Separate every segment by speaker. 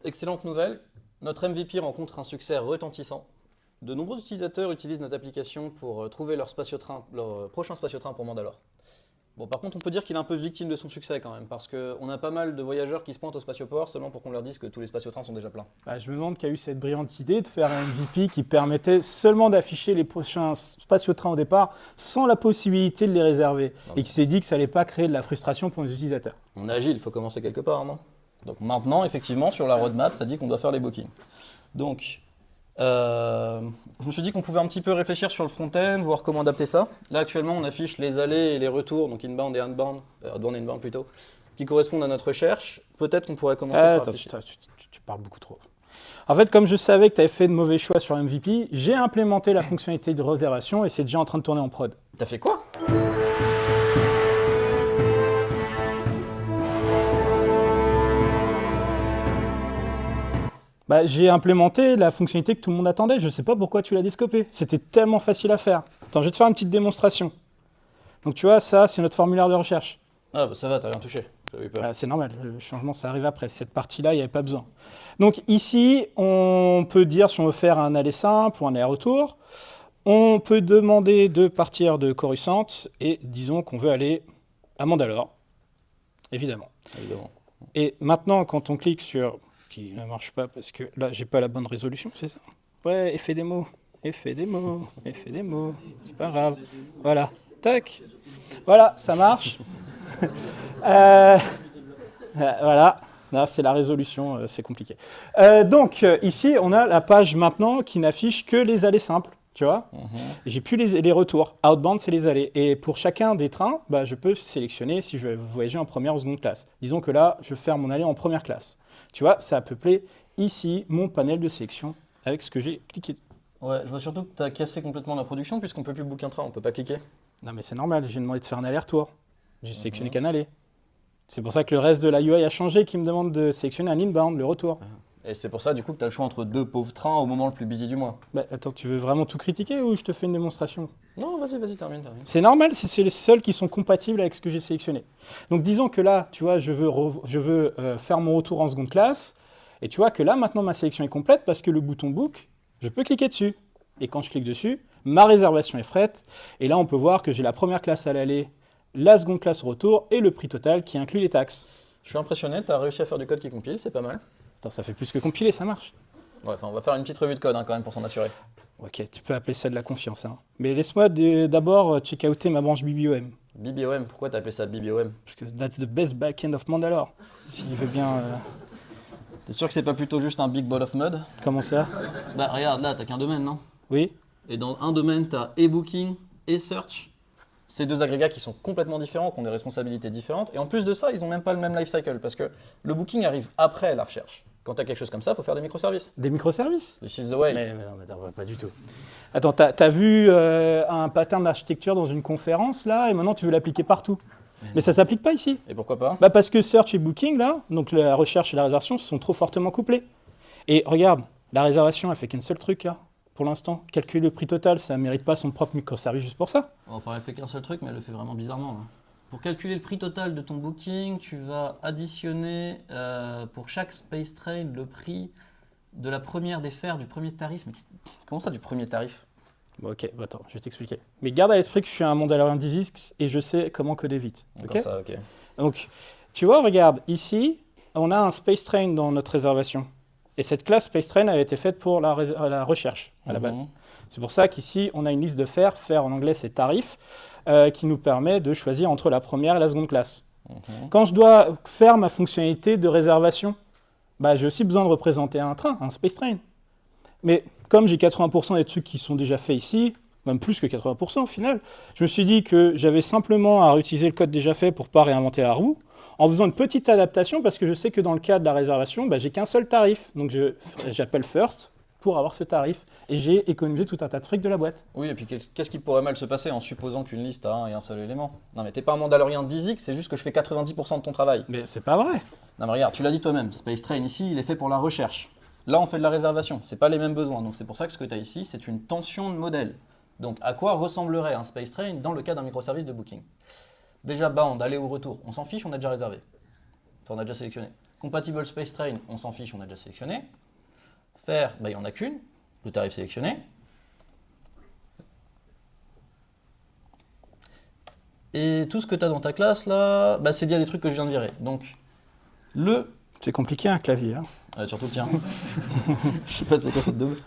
Speaker 1: Excellente nouvelle, notre MVP rencontre un succès retentissant. De nombreux utilisateurs utilisent notre application pour trouver leur prochain spatio-train pour Mandalore. Bon, par contre, on peut dire qu'il est un peu victime de son succès quand même, parce qu'on a pas mal de voyageurs qui se pointent au spatioport seulement pour qu'on leur dise que tous les spatio-trains sont déjà pleins.
Speaker 2: Bah, je me demande qui a eu cette brillante idée de faire un MVP qui permettait seulement d'afficher les prochains spatio-trains au départ sans la possibilité de les réserver. Et qui s'est dit que ça n'allait pas créer de la frustration pour les utilisateurs.
Speaker 1: On est agile, il faut commencer quelque part, non? Donc maintenant, effectivement, sur la roadmap, ça dit qu'on doit faire les bookings. Donc, je me suis dit qu'on pouvait un petit peu réfléchir sur le front-end, voir comment adapter ça. Là, actuellement, on affiche les allées et les retours, donc inbound et outbound, outbound et inbound plutôt, qui correspondent à notre recherche. Peut-être qu'on pourrait commencer par
Speaker 2: Attends,
Speaker 1: afficher.
Speaker 2: tu parles beaucoup trop. En fait, comme je savais que tu avais fait de mauvais choix sur MVP, j'ai implémenté la fonctionnalité de réservation et c'est déjà en train de tourner en prod.
Speaker 1: T'as fait quoi?
Speaker 2: Bah, j'ai implémenté la fonctionnalité que tout le monde attendait. Je ne sais pas pourquoi tu l'as déscopé. C'était tellement facile à faire. Attends, je vais te faire une petite démonstration. Donc tu vois, ça, c'est notre formulaire de recherche.
Speaker 1: Ah bah ça va, t'as rien touché. J'avais eu peur.
Speaker 2: Ah, c'est normal, le changement, ça arrive après. Cette partie-là, il n'y avait pas besoin. Donc ici, on peut dire si on veut faire un aller simple ou un aller-retour. On peut demander de partir de Coruscant et disons qu'on veut aller à Mandalore, évidemment.
Speaker 1: Évidemment.
Speaker 2: Et maintenant, quand on clique sur... qui ne marche pas parce que là, j'ai pas la bonne résolution, c'est ça? Ouais, effet démo, effet démo, effet démo, c'est pas grave. Voilà, tac. Voilà, ça marche. Voilà, là, c'est la résolution, c'est compliqué. Donc, ici, on a la page maintenant qui n'affiche que les allées simples. Tu vois, j'ai plus les retours. Outbound, c'est les allées. Et pour chacun des trains, bah, je peux sélectionner si je veux voyager en première ou seconde classe. Disons que là, je veux faire mon aller en première classe. Tu vois, ça a peuplé ici mon panel de sélection avec ce que j'ai cliqué.
Speaker 1: Ouais, je vois surtout que t'as cassé complètement la production puisqu'on peut plus booker un train, on peut pas cliquer.
Speaker 2: Non, mais c'est normal, j'ai demandé de faire un aller-retour. J'ai sélectionné qu'un aller. C'est pour ça que le reste de la UI a changé, qui me demande de sélectionner un inbound, le retour.
Speaker 1: Et c'est pour ça du coup que t'as le choix entre deux pauvres trains au moment le plus busy du mois.
Speaker 2: Bah, attends, tu veux vraiment tout critiquer ou je te fais une démonstration?
Speaker 1: Non, vas-y, termine.
Speaker 2: C'est normal, c'est les seuls qui sont compatibles avec ce que j'ai sélectionné. Donc disons que là, tu vois, je veux faire mon retour en seconde classe, et tu vois que là, maintenant, ma sélection est complète parce que le bouton Book, je peux cliquer dessus. Et quand je clique dessus, ma réservation est faite, et là, on peut voir que j'ai la première classe à l'aller, la seconde classe au retour, et le prix total qui inclut les taxes.
Speaker 1: Je suis impressionné, t'as réussi à faire du code qui compile, c'est pas mal.
Speaker 2: Attends, ça fait plus que compiler, ça marche.
Speaker 1: Ouais, enfin, on va faire une petite revue de code quand même pour s'en assurer.
Speaker 2: Ok, tu peux appeler ça de la confiance. Hein. Mais laisse-moi d'abord check-outer ma branche BBOM.
Speaker 1: BBOM, pourquoi t'as appelé ça BBOM?
Speaker 2: Parce que that's the best backend of Mandalore. S'il veut bien...
Speaker 1: T'es sûr que c'est pas plutôt juste un big ball of mud?
Speaker 2: Comment ça?
Speaker 1: Bah regarde, là, t'as qu'un domaine, non?
Speaker 2: Oui.
Speaker 1: Et dans un domaine, t'as et booking et search. Ces deux agrégats qui sont complètement différents, qui ont des responsabilités différentes. Et en plus de ça, ils ont même pas le même life cycle parce que le booking arrive après la recherche. Quand t'as quelque chose comme ça, il faut faire des microservices.
Speaker 2: Des microservices?
Speaker 1: This is the way.
Speaker 2: Mais non, attends, pas du tout. Attends, t'as vu un pattern d'architecture dans une conférence, là, et maintenant tu veux l'appliquer partout. Mais ça s'applique pas ici.
Speaker 1: Et pourquoi pas?
Speaker 2: Bah parce que Search et Booking, là, donc la recherche et la réservation, sont trop fortement couplés. Et regarde, la réservation, elle fait qu'un seul truc, là, pour l'instant. Calculer le prix total, ça mérite pas son propre microservice juste pour ça.
Speaker 1: Enfin, elle fait qu'un seul truc, mais elle le fait vraiment bizarrement, là. Pour calculer le prix total de ton booking, tu vas additionner pour chaque space train le prix de la première des fares, du premier tarif. Mais comment ça, du premier tarif?
Speaker 2: Bon, ok, bah attends, je vais t'expliquer. Mais garde à l'esprit que je suis un Mandalorian DivX et je sais comment coder vite.
Speaker 1: D'accord, ça, ok.
Speaker 2: Donc, tu vois, regarde, ici, on a un space train dans notre réservation. Et cette classe space train avait été faite pour la recherche, à la base. C'est pour ça qu'ici, on a une liste de fares. Faire en anglais, c'est tarif, qui nous permet de choisir entre la première et la seconde classe. Quand je dois faire ma fonctionnalité de réservation, bah, j'ai aussi besoin de représenter un train, un space train. Mais comme j'ai 80% des trucs qui sont déjà faits ici, même plus que 80% au final, je me suis dit que j'avais simplement à réutiliser le code déjà fait pour ne pas réinventer la roue, en faisant une petite adaptation parce que je sais que dans le cas de la réservation, bah, j'ai qu'un seul tarif. Donc j'appelle first pour avoir ce tarif. Et j'ai économisé tout un tas de fric de la boîte.
Speaker 1: Oui, et puis qu'est-ce qui pourrait mal se passer en supposant qu'une liste a un et un seul élément? Non, mais t'es pas un Mandalorian 10X, c'est juste que je fais 90% de ton travail.
Speaker 2: Mais c'est pas vrai.
Speaker 1: Non, mais regarde, tu l'as dit toi-même, Space Train ici, il est fait pour la recherche. Là, on fait de la réservation, c'est pas les mêmes besoins. Donc c'est pour ça que ce que tu as ici, c'est une tension de modèle. Donc à quoi ressemblerait un Space Train dans le cas d'un microservice de booking? Déjà, bound, aller ou retour, on s'en fiche, on a déjà réservé. Enfin, on a déjà sélectionné. Compatible space train, on s'en fiche, on a déjà sélectionné. Faire, bah, il n'y en a qu'une, le tarif sélectionné. Et tout ce que tu as dans ta classe, là, bah, c'est bien des trucs que je viens de virer. Donc,
Speaker 2: C'est compliqué un clavier. Hein.
Speaker 1: Surtout le tien. Je sais pas c'est quoi cette double.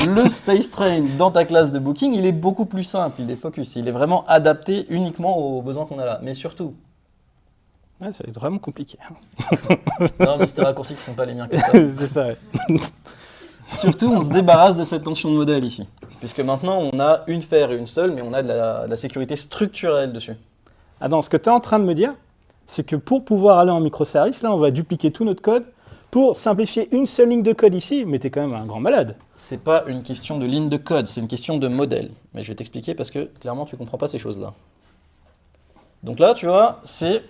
Speaker 1: Le space train dans ta classe de booking, il est beaucoup plus simple, il est focus, il est vraiment adapté uniquement aux besoins qu'on a là. Mais surtout...
Speaker 2: Ouais, ça va être vraiment compliqué.
Speaker 1: Non, mais c'est des raccourcis qui ne sont pas les miens comme ça.
Speaker 2: C'est ça, ouais.
Speaker 1: Surtout, on se débarrasse de cette tension de modèle ici. Puisque maintenant, on a une faire et une seule, mais on a de la sécurité structurelle dessus.
Speaker 2: Attends, ce que tu es en train de me dire, c'est que pour pouvoir aller en microservice, là, on va dupliquer tout notre code pour simplifier une seule ligne de code ici, mais tu es quand même un grand malade.
Speaker 1: C'est pas une question de ligne de code, c'est une question de modèle. Mais je vais t'expliquer parce que clairement, tu comprends pas ces choses-là. Donc là, tu vois, c'est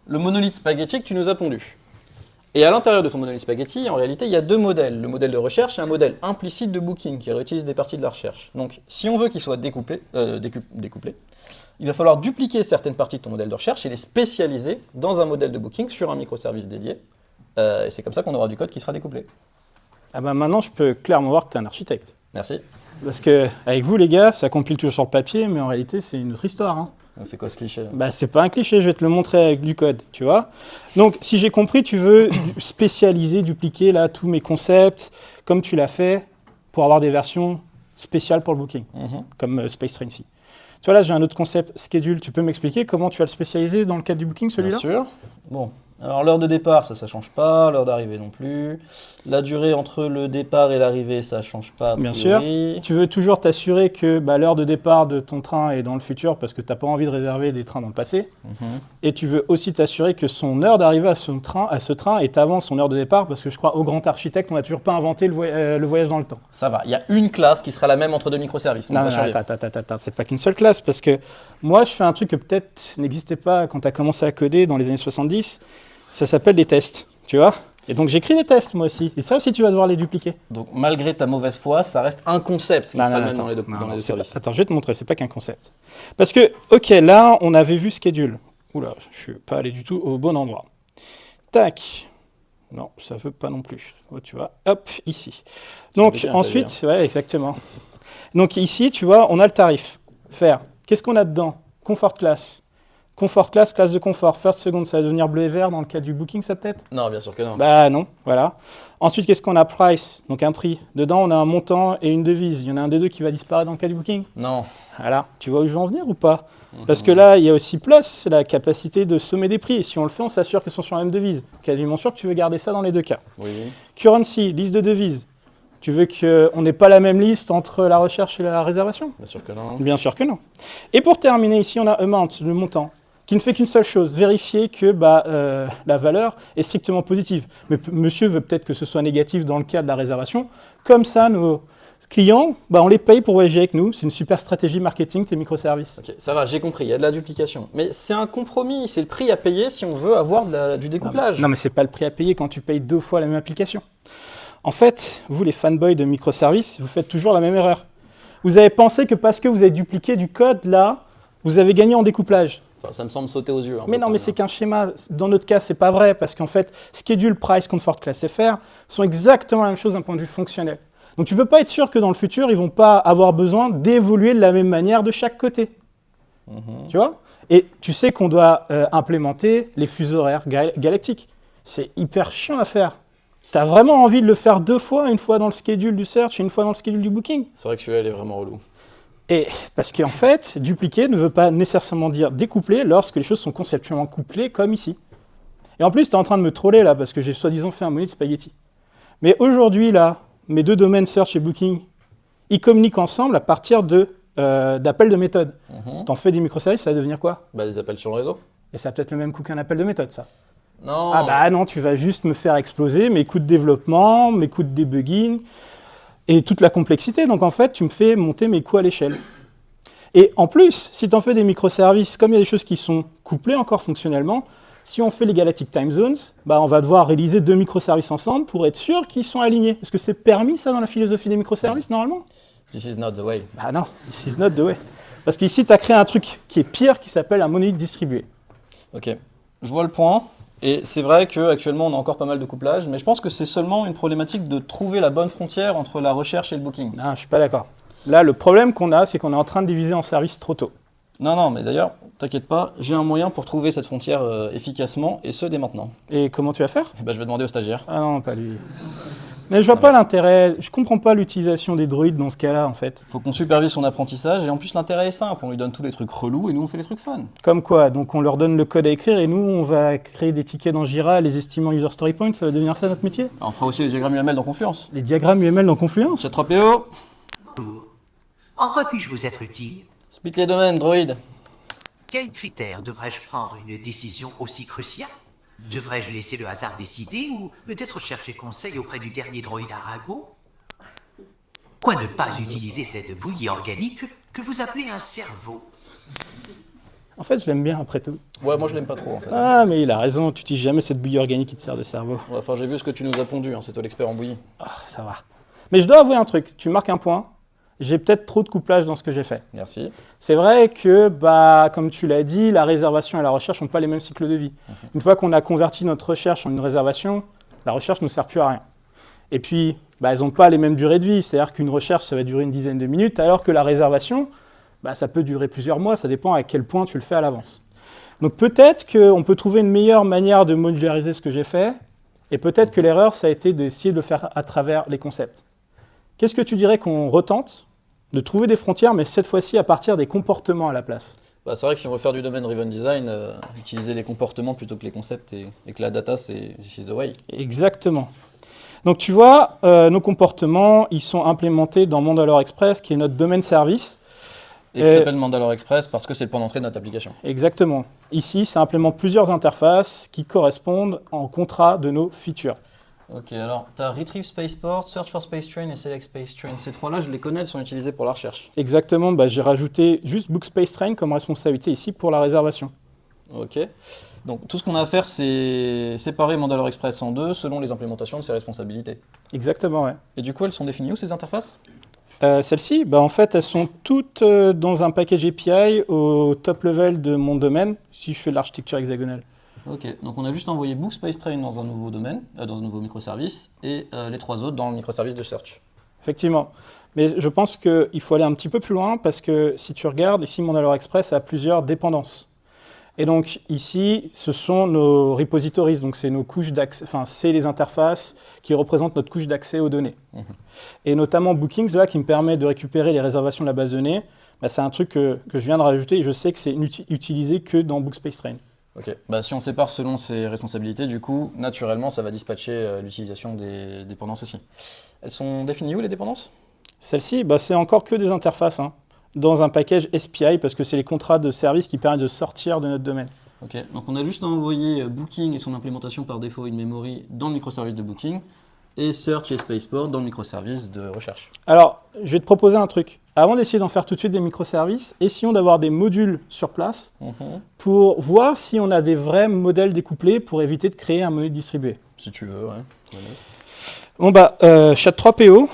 Speaker 1: le monolithe spaghetti que tu nous as pondu. Et à l'intérieur de ton monolithe spaghetti, en réalité, il y a deux modèles. Le modèle de recherche et un modèle implicite de booking qui réutilise des parties de la recherche. Donc, si on veut qu'il soit découplé, il va falloir dupliquer certaines parties de ton modèle de recherche et les spécialiser dans un modèle de booking sur un microservice dédié. Et c'est comme ça qu'on aura du code qui sera découplé.
Speaker 2: Ah bah maintenant, je peux clairement voir que tu es un architecte.
Speaker 1: Merci.
Speaker 2: Parce que avec vous, les gars, ça compile toujours sur le papier, mais en réalité, c'est une autre histoire. Hein.
Speaker 1: C'est quoi ce cliché?
Speaker 2: Bah, c'est pas un cliché, je vais te le montrer avec du code, tu vois. Donc, si j'ai compris, tu veux spécialiser, dupliquer là tous mes concepts, comme tu l'as fait, pour avoir des versions spéciales pour le booking, comme Space Train ici. Tu vois, là, j'ai un autre concept, schedule. Tu peux m'expliquer comment tu vas le spécialiser dans le cadre du booking, celui-là?
Speaker 1: Bien sûr. Bon. Alors l'heure de départ, ça change pas, l'heure d'arrivée non plus. La durée entre le départ et l'arrivée, ça change pas.
Speaker 2: Bien sûr. Tu veux toujours t'assurer que l'heure de départ de ton train est dans le futur parce que tu n'as pas envie de réserver des trains dans le passé. Et tu veux aussi t'assurer que son heure d'arrivée à ce train est avant son heure de départ parce que je crois au grand architecte, on n'a toujours pas inventé le voyage dans le temps.
Speaker 1: Ça va, il y a une classe qui sera la même entre deux microservices.
Speaker 2: Non, attends, c'est pas qu'une seule classe parce que moi je fais un truc que peut-être n'existait pas quand tu as commencé à coder dans les années 70. Ça s'appelle des tests, tu vois. Et donc j'écris des tests moi aussi. Et ça aussi tu vas devoir les dupliquer.
Speaker 1: Donc malgré ta mauvaise foi, ça reste un concept qui sera le même dans les deux services.
Speaker 2: Attends, je vais te montrer, c'est pas qu'un concept. Parce que, ok, là on avait vu schedule. Oula, je suis pas allé du tout au bon endroit. Tac. Non, ça veut pas non plus. Oh, tu vois, hop, ici. Donc ensuite, ouais, exactement. Donc ici, tu vois, on a le tarif. Faire. Qu'est-ce qu'on a dedans? Comfort class. Comfort class, classe de confort, first, second, ça va devenir bleu et vert dans le cas du booking, ça peut-être?
Speaker 1: Non, bien sûr que non.
Speaker 2: Bah non, voilà. Ensuite, qu'est-ce qu'on a? Price, donc un prix. Dedans, on a un montant et une devise. Il y en a un des deux qui va disparaître dans le cas du booking?
Speaker 1: Non.
Speaker 2: Voilà, tu vois où je veux en venir ou pas? Parce que là, il y a aussi plus la capacité de sommer des prix. Et si on le fait, on s'assure qu'ils sont sur la même devise. Quasiment sûr que tu veux garder ça dans les deux cas.
Speaker 1: Oui.
Speaker 2: Currency, liste de devises. Tu veux qu'on n'ait pas la même liste entre la recherche et la réservation?
Speaker 1: Bien sûr que non.
Speaker 2: Bien sûr que non. Et pour terminer, ici, on a amount, le montant, qui ne fait qu'une seule chose, vérifier que la valeur est strictement positive. Mais monsieur veut peut-être que ce soit négatif dans le cas de la réservation. Comme ça, nos clients, on les paye pour voyager avec nous. C'est une super stratégie marketing, tes microservices.
Speaker 1: Ok, ça va, j'ai compris, il y a de la duplication. Mais c'est un compromis, c'est le prix à payer si on veut avoir du découplage.
Speaker 2: Non, mais c'est pas le prix à payer quand tu payes 2 fois la même application. En fait, vous les fanboys de microservices, vous faites toujours la même erreur. Vous avez pensé que parce que vous avez dupliqué du code là, vous avez gagné en découplage.
Speaker 1: Enfin, ça me semble sauter aux yeux.
Speaker 2: Mais non, mais c'est qu'un schéma. Dans notre cas, c'est pas vrai parce qu'en fait, schedule, price, comfort, class, FR sont exactement la même chose d'un point de vue fonctionnel. Donc tu peux pas être sûr que dans le futur, ils vont pas avoir besoin d'évoluer de la même manière de chaque côté. Tu vois? Et tu sais qu'on doit implémenter les fuseaux horaires galactiques. C'est hyper chiant à faire. Tu as vraiment envie de le faire 2 fois, une fois dans le schedule du search et une fois dans le schedule du booking.
Speaker 1: C'est vrai que celui-là, il est vraiment relou.
Speaker 2: Et parce qu'en fait, dupliquer ne veut pas nécessairement dire découpler lorsque les choses sont conceptuellement couplées, comme ici. Et en plus, tu es en train de me troller là, parce que j'ai soi-disant fait un monolithe spaghetti. Mais aujourd'hui, là, mes deux domaines search et booking, ils communiquent ensemble à partir d'appels de méthode. T'en fais des microservices, ça va devenir quoi?
Speaker 1: Des appels sur le réseau.
Speaker 2: Et ça a peut-être le même coût qu'un appel de méthode, ça.
Speaker 1: Non.
Speaker 2: Ah bah non, tu vas juste me faire exploser mes coûts de développement, mes coûts de debugging, et toute la complexité. Donc en fait, tu me fais monter mes coûts à l'échelle. Et en plus, si tu en fais des microservices, comme il y a des choses qui sont couplées encore fonctionnellement, si on fait les Galactic Time Zones, on va devoir réaliser 2 microservices ensemble pour être sûr qu'ils sont alignés. Est-ce que c'est permis ça dans la philosophie des microservices normalement?
Speaker 1: This is not the way.
Speaker 2: Bah non, this is not the way. Parce qu'ici, tu as créé un truc qui est pire, qui s'appelle un monolithe distribué.
Speaker 1: Ok, je vois le point. Et c'est vrai qu'actuellement, on a encore pas mal de couplage, mais je pense que c'est seulement une problématique de trouver la bonne frontière entre la recherche et le booking.
Speaker 2: Non, je suis pas d'accord. Là, le problème qu'on a, c'est qu'on est en train de diviser en services trop tôt.
Speaker 1: Non, mais d'ailleurs, t'inquiète pas, j'ai un moyen pour trouver cette frontière efficacement, et ce, dès maintenant.
Speaker 2: Et comment tu vas faire?
Speaker 1: Eh ben, je vais demander au stagiaire.
Speaker 2: Ah non, pas lui. Mais je vois pas l'intérêt, je comprends pas l'utilisation des droïdes dans ce cas-là, en fait.
Speaker 1: Faut qu'on supervise son apprentissage, et en plus, l'intérêt est simple, on lui donne tous les trucs relous, et nous, on fait les trucs fun.
Speaker 2: Comme quoi, donc on leur donne le code à écrire et nous, on va créer des tickets dans Jira, les estimants user story points, ça va devenir ça notre métier?
Speaker 1: On fera aussi les diagrammes UML dans Confluence.
Speaker 2: Les diagrammes UML dans Confluence?
Speaker 1: C'est 3PO.
Speaker 3: En quoi puis-je vous être utile?
Speaker 1: Split les domaines, droïde.
Speaker 3: Quels critères devrais-je prendre une décision aussi cruciale? Devrais-je laisser le hasard décider ou peut-être chercher conseil auprès du dernier droïde Arago? Quoi ne pas utiliser cette bouillie organique que vous appelez un cerveau?
Speaker 2: En fait, je l'aime bien après tout.
Speaker 1: Ouais, moi je l'aime pas trop en fait.
Speaker 2: Ah, mais il a raison, tu n'utilises jamais cette bouillie organique qui te sert de cerveau.
Speaker 1: Ouais, enfin, j'ai vu ce que tu nous as pondu, hein, c'est toi l'expert en bouillie.
Speaker 2: Ah, ça va. Mais je dois avouer un truc, tu marques un point, j'ai peut-être trop de couplage dans ce que j'ai fait.
Speaker 1: Merci.
Speaker 2: C'est vrai que, comme tu l'as dit, la réservation et la recherche n'ont pas les mêmes cycles de vie. Une fois qu'on a converti notre recherche en une réservation, la recherche ne nous sert plus à rien. Et puis, elles n'ont pas les mêmes durées de vie, c'est-à-dire qu'une recherche, ça va durer une dizaine de minutes, alors que la réservation, ça peut durer plusieurs mois, ça dépend à quel point tu le fais à l'avance. Donc peut-être qu'on peut trouver une meilleure manière de modulariser ce que j'ai fait, et peut-être que l'erreur, ça a été d'essayer de le faire à travers les concepts. Qu'est-ce que tu dirais qu'on retente de trouver des frontières, mais cette fois-ci à partir des comportements à la place?
Speaker 1: C'est vrai que si on veut faire du domaine driven design, utiliser les comportements plutôt que les concepts et que la data, c'est this is the way.
Speaker 2: Exactement. Donc tu vois, nos comportements, ils sont implémentés dans Mandalore Express, qui est notre domaine service.
Speaker 1: Et qui s'appelle Mandalore Express parce que c'est le point d'entrée de notre application.
Speaker 2: Exactement. Ici, ça implémente plusieurs interfaces qui correspondent en contrat de nos features.
Speaker 1: Ok, alors tu as Retrieve Spaceport, Search for Space Train et Select Space Train. Ces trois-là, je les connais, elles sont utilisées pour la recherche.
Speaker 2: Exactement, j'ai rajouté juste Book Space Train comme responsabilité ici pour la réservation.
Speaker 1: Ok, donc tout ce qu'on a à faire, c'est séparer Mandalore Express en deux selon les implémentations de ses responsabilités.
Speaker 2: Exactement, ouais.
Speaker 1: Et du coup, elles sont définies où ces interfaces?
Speaker 2: Celles-ci, en fait, elles sont toutes dans un package API au top level de mon domaine, si je fais de l'architecture hexagonale.
Speaker 1: Ok, donc on a juste envoyé Book Space Train dans un nouveau domaine, dans un nouveau microservice, et les trois autres dans le microservice de Search.
Speaker 2: Effectivement. Mais je pense qu'il faut aller un petit peu plus loin, parce que si tu regardes, ici, Mandalore Express a plusieurs dépendances. Et donc ici, ce sont nos repositories, donc c'est nos couches d'accès, c'est les interfaces qui représentent notre couche d'accès aux données. Et notamment Bookings, là, qui me permet de récupérer les réservations de la base de données, c'est un truc que je viens de rajouter et je sais que c'est utilisé que dans Book Space Train.
Speaker 1: Ok, si on sépare selon ses responsabilités, du coup, naturellement, ça va dispatcher l'utilisation des dépendances aussi. Elles sont définies où, les dépendances?
Speaker 2: Celles-ci, c'est encore que des interfaces, dans un package SPI, parce que c'est les contrats de service qui permettent de sortir de notre domaine.
Speaker 1: Ok, donc on a juste envoyé Booking et son implémentation par défaut in-memory dans le microservice de Booking, et Search et Spaceport dans le microservice de recherche.
Speaker 2: Alors, je vais te proposer un truc. Avant d'essayer d'en faire tout de suite des microservices, essayons d'avoir des modules sur place pour voir si on a des vrais modèles découplés pour éviter de créer un modèle distribué.
Speaker 1: Si tu veux, ouais.
Speaker 2: Bon Chat3PO,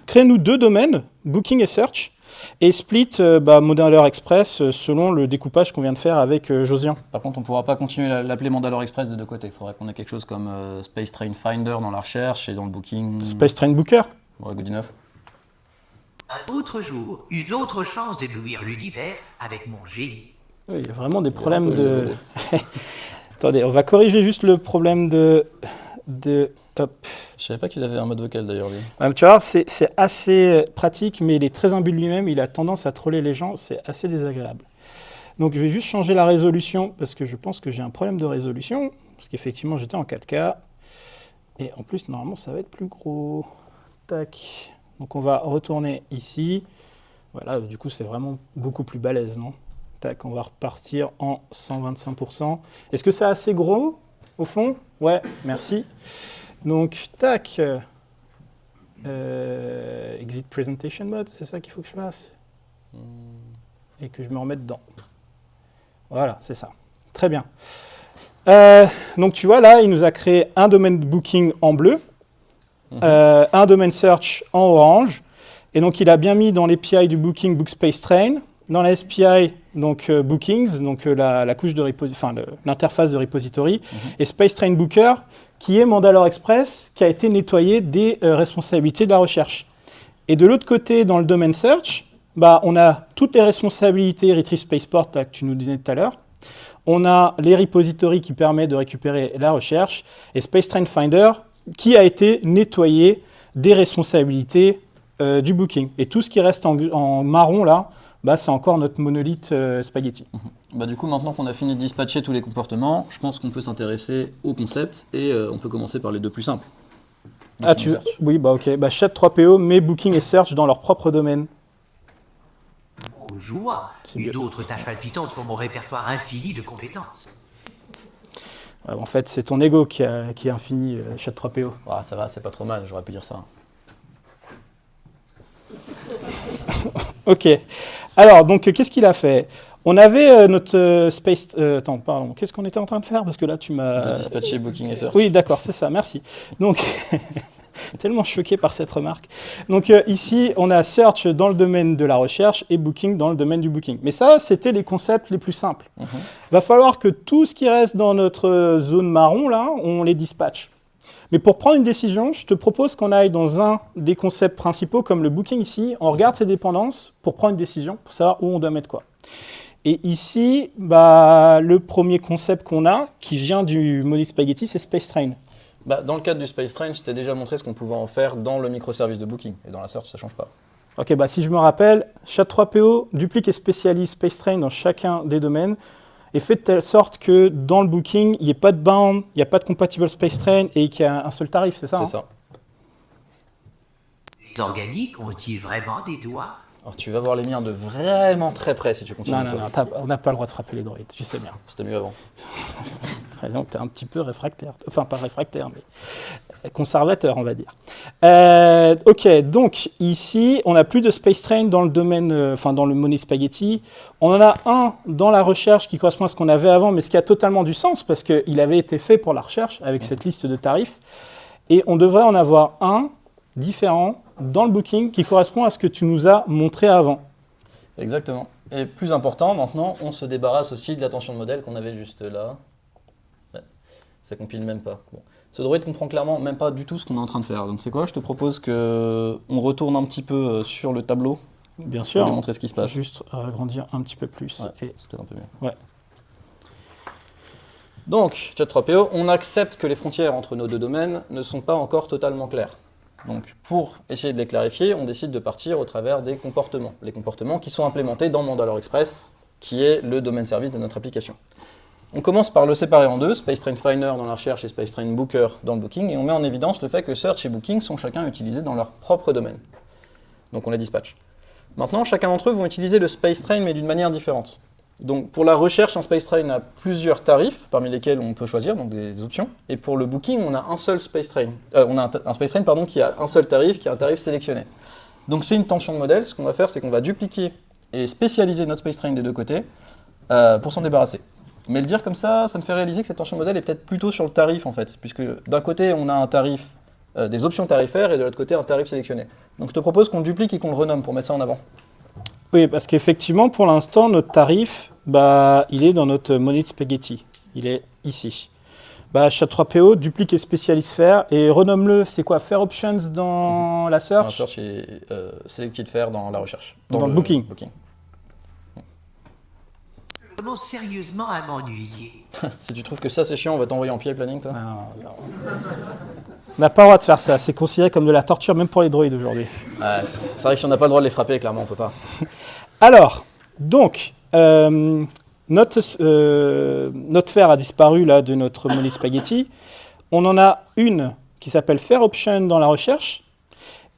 Speaker 2: crée-nous deux domaines, Booking et Search, et split Mandalore Express selon le découpage qu'on vient de faire avec Josian.
Speaker 1: Par contre, on ne pourra pas continuer l'appeler Mandalore Express de deux côtés. Il faudrait qu'on ait quelque chose comme Space Train Finder dans la recherche et dans le Booking.
Speaker 2: Space Train Booker.
Speaker 1: Ouais, good enough.
Speaker 3: Un autre jour, une autre chance d'éblouir l'univers avec mon génie.
Speaker 2: Oui, il y a vraiment des problèmes de... Attendez, on va corriger juste le problème de... Hop.
Speaker 1: Je savais pas qu'il avait un mode vocal d'ailleurs, lui.
Speaker 2: Tu vois, c'est assez pratique, mais il est très imbu de lui-même, il a tendance à troller les gens, c'est assez désagréable. Donc je vais juste changer la résolution, parce que je pense que j'ai un problème de résolution, parce qu'effectivement j'étais en 4K, et en plus normalement ça va être plus gros. Tac. Donc on va retourner ici. Voilà, du coup c'est vraiment beaucoup plus balèze, non? Tac, on va repartir en 125%. Est-ce que c'est assez gros, au fond? Ouais, merci. Donc, tac. Exit Presentation Mode, c'est ça qu'il faut que je fasse? Et que je me remette dedans. Voilà, c'est ça. Très bien. Donc tu vois, là, il nous a créé un domaine Booking en bleu, un domaine Search en orange, et donc il a bien mis dans l'API du Booking Book Space Train, dans la SPI donc Bookings, donc la couche de l'interface de repository, et Space Train Booker, qui est Mandalore Express, qui a été nettoyé des responsabilités de la recherche. Et de l'autre côté, dans le domaine search, on a toutes les responsabilités Retrieve Spaceport là, que tu nous disais tout à l'heure. On a les repositories qui permettent de récupérer la recherche, et Space Train Finder, qui a été nettoyé des responsabilités du booking. Et tout ce qui reste en marron là, c'est encore notre monolithe spaghetti.
Speaker 1: Du coup, maintenant qu'on a fini de dispatcher tous les comportements, je pense qu'on peut s'intéresser au concept et on peut commencer par les deux plus simples.
Speaker 2: Oui, ok. Chat3PO met booking et search dans leur propre domaine.
Speaker 3: Oh, joie! Une autre tâche palpitante pour mon répertoire infini de compétences.
Speaker 2: En fait, c'est ton ego qui est infini, Chat3PO.
Speaker 1: Ça va, c'est pas trop mal, j'aurais pu dire ça.
Speaker 2: Ok. Alors, donc, qu'est-ce qu'il a fait? On avait notre space... attends, pardon. Qu'est-ce qu'on était en train de faire? Parce que là, tu m'as...
Speaker 1: De dispatcher booking et search.
Speaker 2: Oui, d'accord, c'est ça, merci. Donc, tellement choqué par cette remarque. Donc, ici, on a search dans le domaine de la recherche et booking dans le domaine du booking. Mais ça, c'était les concepts les plus simples. Il va falloir que tout ce qui reste dans notre zone marron, là, on les dispatche. Mais pour prendre une décision, je te propose qu'on aille dans un des concepts principaux, comme le booking ici. On regarde ses dépendances pour prendre une décision, pour savoir où on doit mettre quoi. Et ici, le premier concept qu'on a, qui vient du monolith spaghetti, c'est Space Train.
Speaker 1: Dans le cadre du Space Train, je t'ai déjà montré ce qu'on pouvait en faire dans le microservice de booking. Et dans la search, ça ne change pas.
Speaker 2: Ok, si je me rappelle, Chat3PO duplique et spécialise Space Train dans chacun des domaines et fait de telle sorte que dans le booking, il n'y ait pas de bound, il n'y a pas de compatible Space Train et qu'il y a un seul tarif, c'est ça?
Speaker 1: C'est ça.
Speaker 3: Les organiques ont-ils vraiment des doigts?
Speaker 1: Alors, tu vas voir les miens de vraiment très près si tu continues.
Speaker 2: Non, on n'a pas le droit de frapper les droïdes, tu sais bien.
Speaker 1: C'était mieux avant.
Speaker 2: Donc, tu es un petit peu réfractaire. Enfin, pas réfractaire, mais conservateur, on va dire. Ok, donc ici, on n'a plus de Space Train dans le domaine, dans le monolith spaghetti. On en a un dans la recherche qui correspond à ce qu'on avait avant, mais ce qui a totalement du sens, parce qu'il avait été fait pour la recherche, avec cette liste de tarifs. Et on devrait en avoir un différent dans le booking qui correspond à ce que tu nous as montré avant.
Speaker 1: Exactement. Et plus important, maintenant, on se débarrasse aussi de l'attention de modèle qu'on avait juste là. Ouais, ça compile même pas. Bon. Ce droïde comprend clairement même pas du tout ce qu'on est en train de faire. Donc c'est quoi? Je te propose qu'on retourne un petit peu sur le tableau.
Speaker 2: Bien sûr.
Speaker 1: Pour lui montrer ce qui se passe.
Speaker 2: Juste agrandir un petit peu plus.
Speaker 1: Ouais, c'est peut-être un peu mieux.
Speaker 2: Ouais.
Speaker 1: Donc, Chat3PO, on accepte que les frontières entre nos deux domaines ne sont pas encore totalement claires. Donc, pour essayer de les clarifier, on décide de partir au travers des comportements. Les comportements qui sont implémentés dans Mandalore Express, qui est le domaine service de notre application. On commence par le séparer en deux, Space Train Finder dans la recherche et Space Train Booker dans le booking, et on met en évidence le fait que Search et Booking sont chacun utilisés dans leur propre domaine. Donc on les dispatche. Maintenant, chacun d'entre eux vont utiliser le Space Train, mais d'une manière différente. Donc pour la recherche, un Space Train a plusieurs tarifs, parmi lesquels on peut choisir, donc des options. Et pour le booking, on a un seul Space Train. On a un Space Train qui a un seul tarif, qui est un tarif sélectionné. Donc c'est une tension de modèle. Ce qu'on va faire, c'est qu'on va dupliquer et spécialiser notre Space Train des deux côtés pour s'en débarrasser. Mais le dire comme ça me fait réaliser que cette tension de modèle est peut-être plutôt sur le tarif en fait, puisque d'un côté on a un tarif, des options tarifaires, et de l'autre côté un tarif sélectionné. Donc je te propose qu'on le duplique et qu'on le renomme pour mettre ça en avant.
Speaker 2: Oui, parce qu'effectivement, pour l'instant, notre tarif, il est dans notre monolith spaghetti. Il est ici. Chat3PO, duplique et spécialise faire, et renomme-le, c'est quoi? Faire options dans la search?
Speaker 1: La search et selected faire dans la recherche.
Speaker 2: Dans le booking.
Speaker 3: Je commence sérieusement à m'ennuyer.
Speaker 1: Si tu trouves que ça c'est chiant, on va t'envoyer en PI planning, toi.
Speaker 2: Non. On n'a pas le droit de faire ça, c'est considéré comme de la torture, même pour les droïdes aujourd'hui.
Speaker 1: Ouais, c'est vrai que si on n'a pas le droit de les frapper, clairement on peut pas.
Speaker 2: Alors, donc, notre faire a disparu là, de notre monolith spaghetti. On en a une qui s'appelle faire option dans la recherche,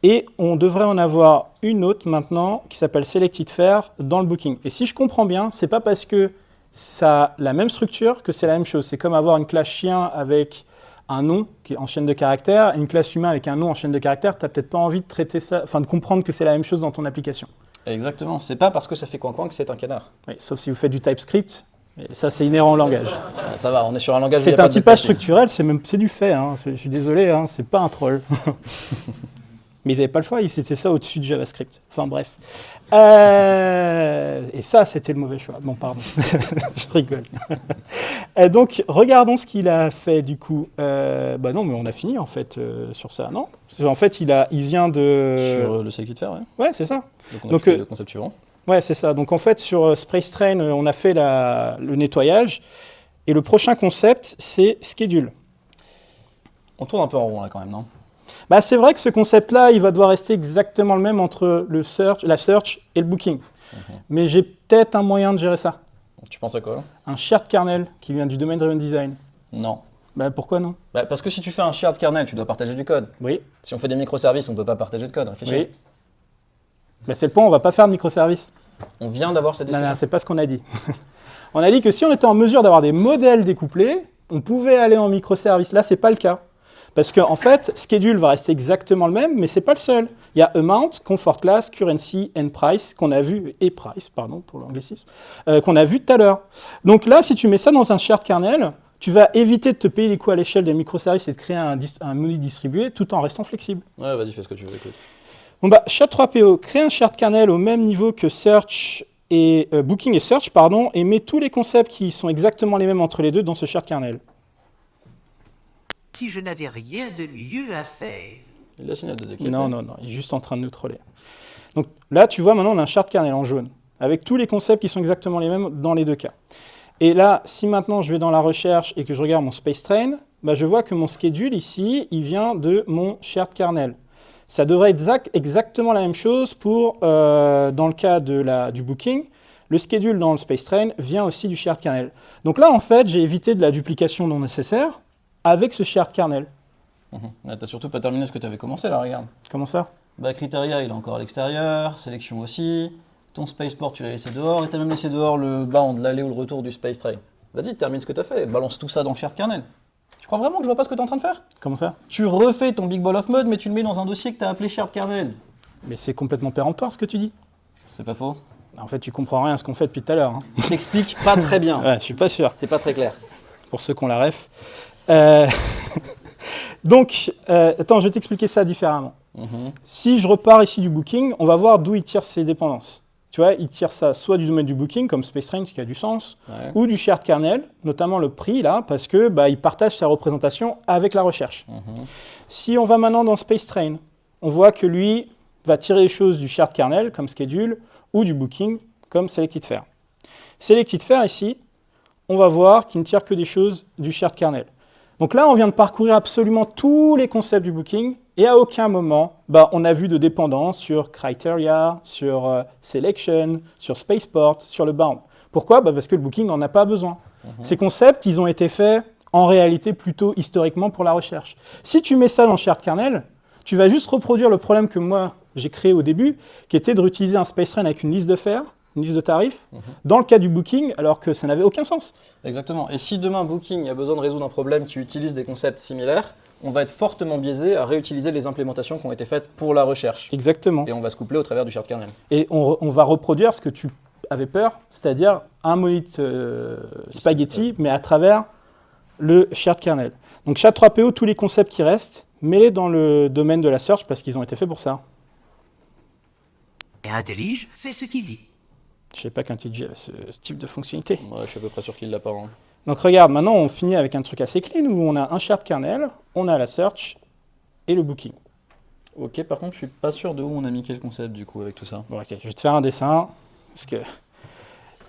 Speaker 2: et on devrait en avoir une autre maintenant qui s'appelle selected faire dans le booking. Et si je comprends bien, c'est pas parce que ça a la même structure que c'est la même chose. C'est comme avoir une classe chien avec un nom qui est en chaîne de caractères, et une classe humain avec un nom en chaîne de caractères. Tu n'as peut-être pas envie de traiter ça, de comprendre que c'est la même chose dans ton application.
Speaker 1: Exactement. C'est pas parce que ça fait coin-coin que c'est un canard.
Speaker 2: Oui, sauf si vous faites du TypeScript. Et ça, c'est inhérent au langage.
Speaker 1: Ça va, on est sur un langage.
Speaker 2: C'est un typage structurel, c'est du fait. Hein. Je suis désolé, hein, c'est pas un troll. Mais ils n'avaient pas le choix, c'était ça au-dessus de JavaScript. Enfin bref. Et ça, c'était le mauvais choix. Bon, pardon, je rigole. Donc, regardons ce qu'il a fait du coup. Bah non, mais on a fini en fait sur ça, non? En fait, il vient de...
Speaker 1: Sur le Selected Fair, ouais.
Speaker 2: Ouais, c'est ça.
Speaker 1: Donc, on a fait le concept suivant.
Speaker 2: Ouais, c'est ça. Donc en fait, sur SpaceTrain, on a fait le nettoyage. Et le prochain concept, c'est Schedule.
Speaker 1: On tourne un peu en rond là quand même, non?
Speaker 2: Bah, c'est vrai que ce concept-là, il va devoir rester exactement le même entre la search et le booking. Mais j'ai peut-être un moyen de gérer ça.
Speaker 1: Tu penses à quoi?
Speaker 2: Un shared kernel qui vient du domain driven design.
Speaker 1: Non.
Speaker 2: Bah, pourquoi non?
Speaker 1: Bah, parce que si tu fais un shared kernel, tu dois partager du code.
Speaker 2: Oui.
Speaker 1: Si on fait des microservices, on ne peut pas partager de code. Réfléchis.
Speaker 2: Oui. Bah, c'est le point, on ne va pas faire de microservices.
Speaker 1: On vient d'avoir cette discussion.
Speaker 2: Non, c'est pas ce qu'on a dit. On a dit que si on était en mesure d'avoir des modèles découplés, on pouvait aller en microservices. Là, ce n'est pas le cas. Parce qu'en fait, schedule va rester exactement le même, mais ce n'est pas le seul. Il y a amount, comfort class, currency, and price, qu'on a vu, et price, pardon, pour l'anglicisme, qu'on a vu tout à l'heure. Donc là, si tu mets ça dans un shared kernel, tu vas éviter de te payer les coûts à l'échelle des microservices et de créer un monolithe distribué tout en restant flexible.
Speaker 1: Ouais, vas-y, fais ce que tu veux, écoute.
Speaker 2: Bon bah, SHA-3PO, crée un shared kernel au même niveau que search et booking et search, pardon, et met tous les concepts qui sont exactement les mêmes entre les deux dans ce shared kernel.
Speaker 3: Si je n'avais rien de mieux à faire.
Speaker 1: Il a signé à deux équipes.
Speaker 2: Non, il est juste en train de nous troller. Donc là, tu vois, maintenant, on a un shared kernel en jaune, avec tous les concepts qui sont exactement les mêmes dans les deux cas. Et là, si maintenant je vais dans la recherche et que je regarde mon SpaceTrain, bah, je vois que mon schedule ici, il vient de mon shared kernel. Ça devrait être exactement la même chose pour, dans le cas du booking. Le schedule dans le SpaceTrain vient aussi du shared kernel. Donc là, en fait, j'ai évité de la duplication non nécessaire avec ce shared kernel.
Speaker 1: T'as surtout pas terminé ce que tu avais commencé là, regarde.
Speaker 2: Comment ça?
Speaker 1: Bah, Criteria, il est encore à l'extérieur, sélection aussi. Ton spaceport, tu l'as laissé dehors, et t'as même laissé dehors le bound, l'aller ou le retour du SpaceTrain. Vas-y, termine ce que t'as fait, balance tout ça dans le shared kernel. Tu crois vraiment que je vois pas ce que t'es en train de faire?
Speaker 2: Comment ça?
Speaker 1: Tu refais ton big ball of mode, mais tu le mets dans un dossier que t'as appelé shared kernel.
Speaker 2: Mais c'est complètement péremptoire ce que tu dis.
Speaker 1: C'est pas faux.
Speaker 2: En fait, tu comprends rien à ce qu'on fait depuis tout à l'heure. Hein.
Speaker 1: Il s'explique pas très bien.
Speaker 2: Ouais, je suis pas sûr.
Speaker 1: C'est pas très clair.
Speaker 2: Pour ceux qui ont la ref. Donc, attends, je vais t'expliquer ça différemment. Si je repars ici du booking, on va voir d'où il tire ses dépendances. Tu vois, il tire ça soit du domaine du booking, comme SpaceTrain, ce qui a du sens, ou du shared kernel, notamment le prix, là, parce que il partage sa représentation avec la recherche. Si on va maintenant dans SpaceTrain, on voit que lui va tirer les choses du shared kernel, comme schedule, ou du booking, comme selected fair. Selected fair, ici, on va voir qu'il ne tire que des choses du shared kernel. Donc là, on vient de parcourir absolument tous les concepts du booking, et à aucun moment, on a vu de dépendance sur criteria, sur selection, sur spaceport, sur le bound. Pourquoi? Parce que le booking n'en a pas besoin. Ces concepts, ils ont été faits en réalité plutôt historiquement pour la recherche. Si tu mets ça dans le shared kernel, tu vas juste reproduire le problème que moi j'ai créé au début, qui était de réutiliser un SpaceTrain avec une liste de fares, une liste de tarifs, dans le cas du booking, alors que ça n'avait aucun sens.
Speaker 1: Exactement. Et si demain Booking a besoin de résoudre un problème qui utilise des concepts similaires, on va être fortement biaisé à réutiliser les implémentations qui ont été faites pour la recherche.
Speaker 2: Exactement.
Speaker 1: Et on va se coupler au travers du shared kernel.
Speaker 2: Et on va reproduire ce que tu avais peur, c'est-à-dire un monolithe spaghetti, mais à travers le shared kernel. Donc SHA-3PO, tous les concepts qui restent, mets-les dans le domaine de la search parce qu'ils ont été faits pour ça.
Speaker 3: Et Intellige fait ce qu'il dit.
Speaker 2: Je ne sais pas qu'IntelliJ a ce type de fonctionnalité.
Speaker 1: Ouais, je suis à peu près sûr qu'il l'a pas. Hein.
Speaker 2: Donc regarde, maintenant on finit avec un truc assez clean où on a un shared kernel, on a la search et le booking.
Speaker 1: Ok, par contre, je suis pas sûr de où on a mis quel concept du coup avec tout ça.
Speaker 2: Bon, ok, je vais te faire un dessin parce que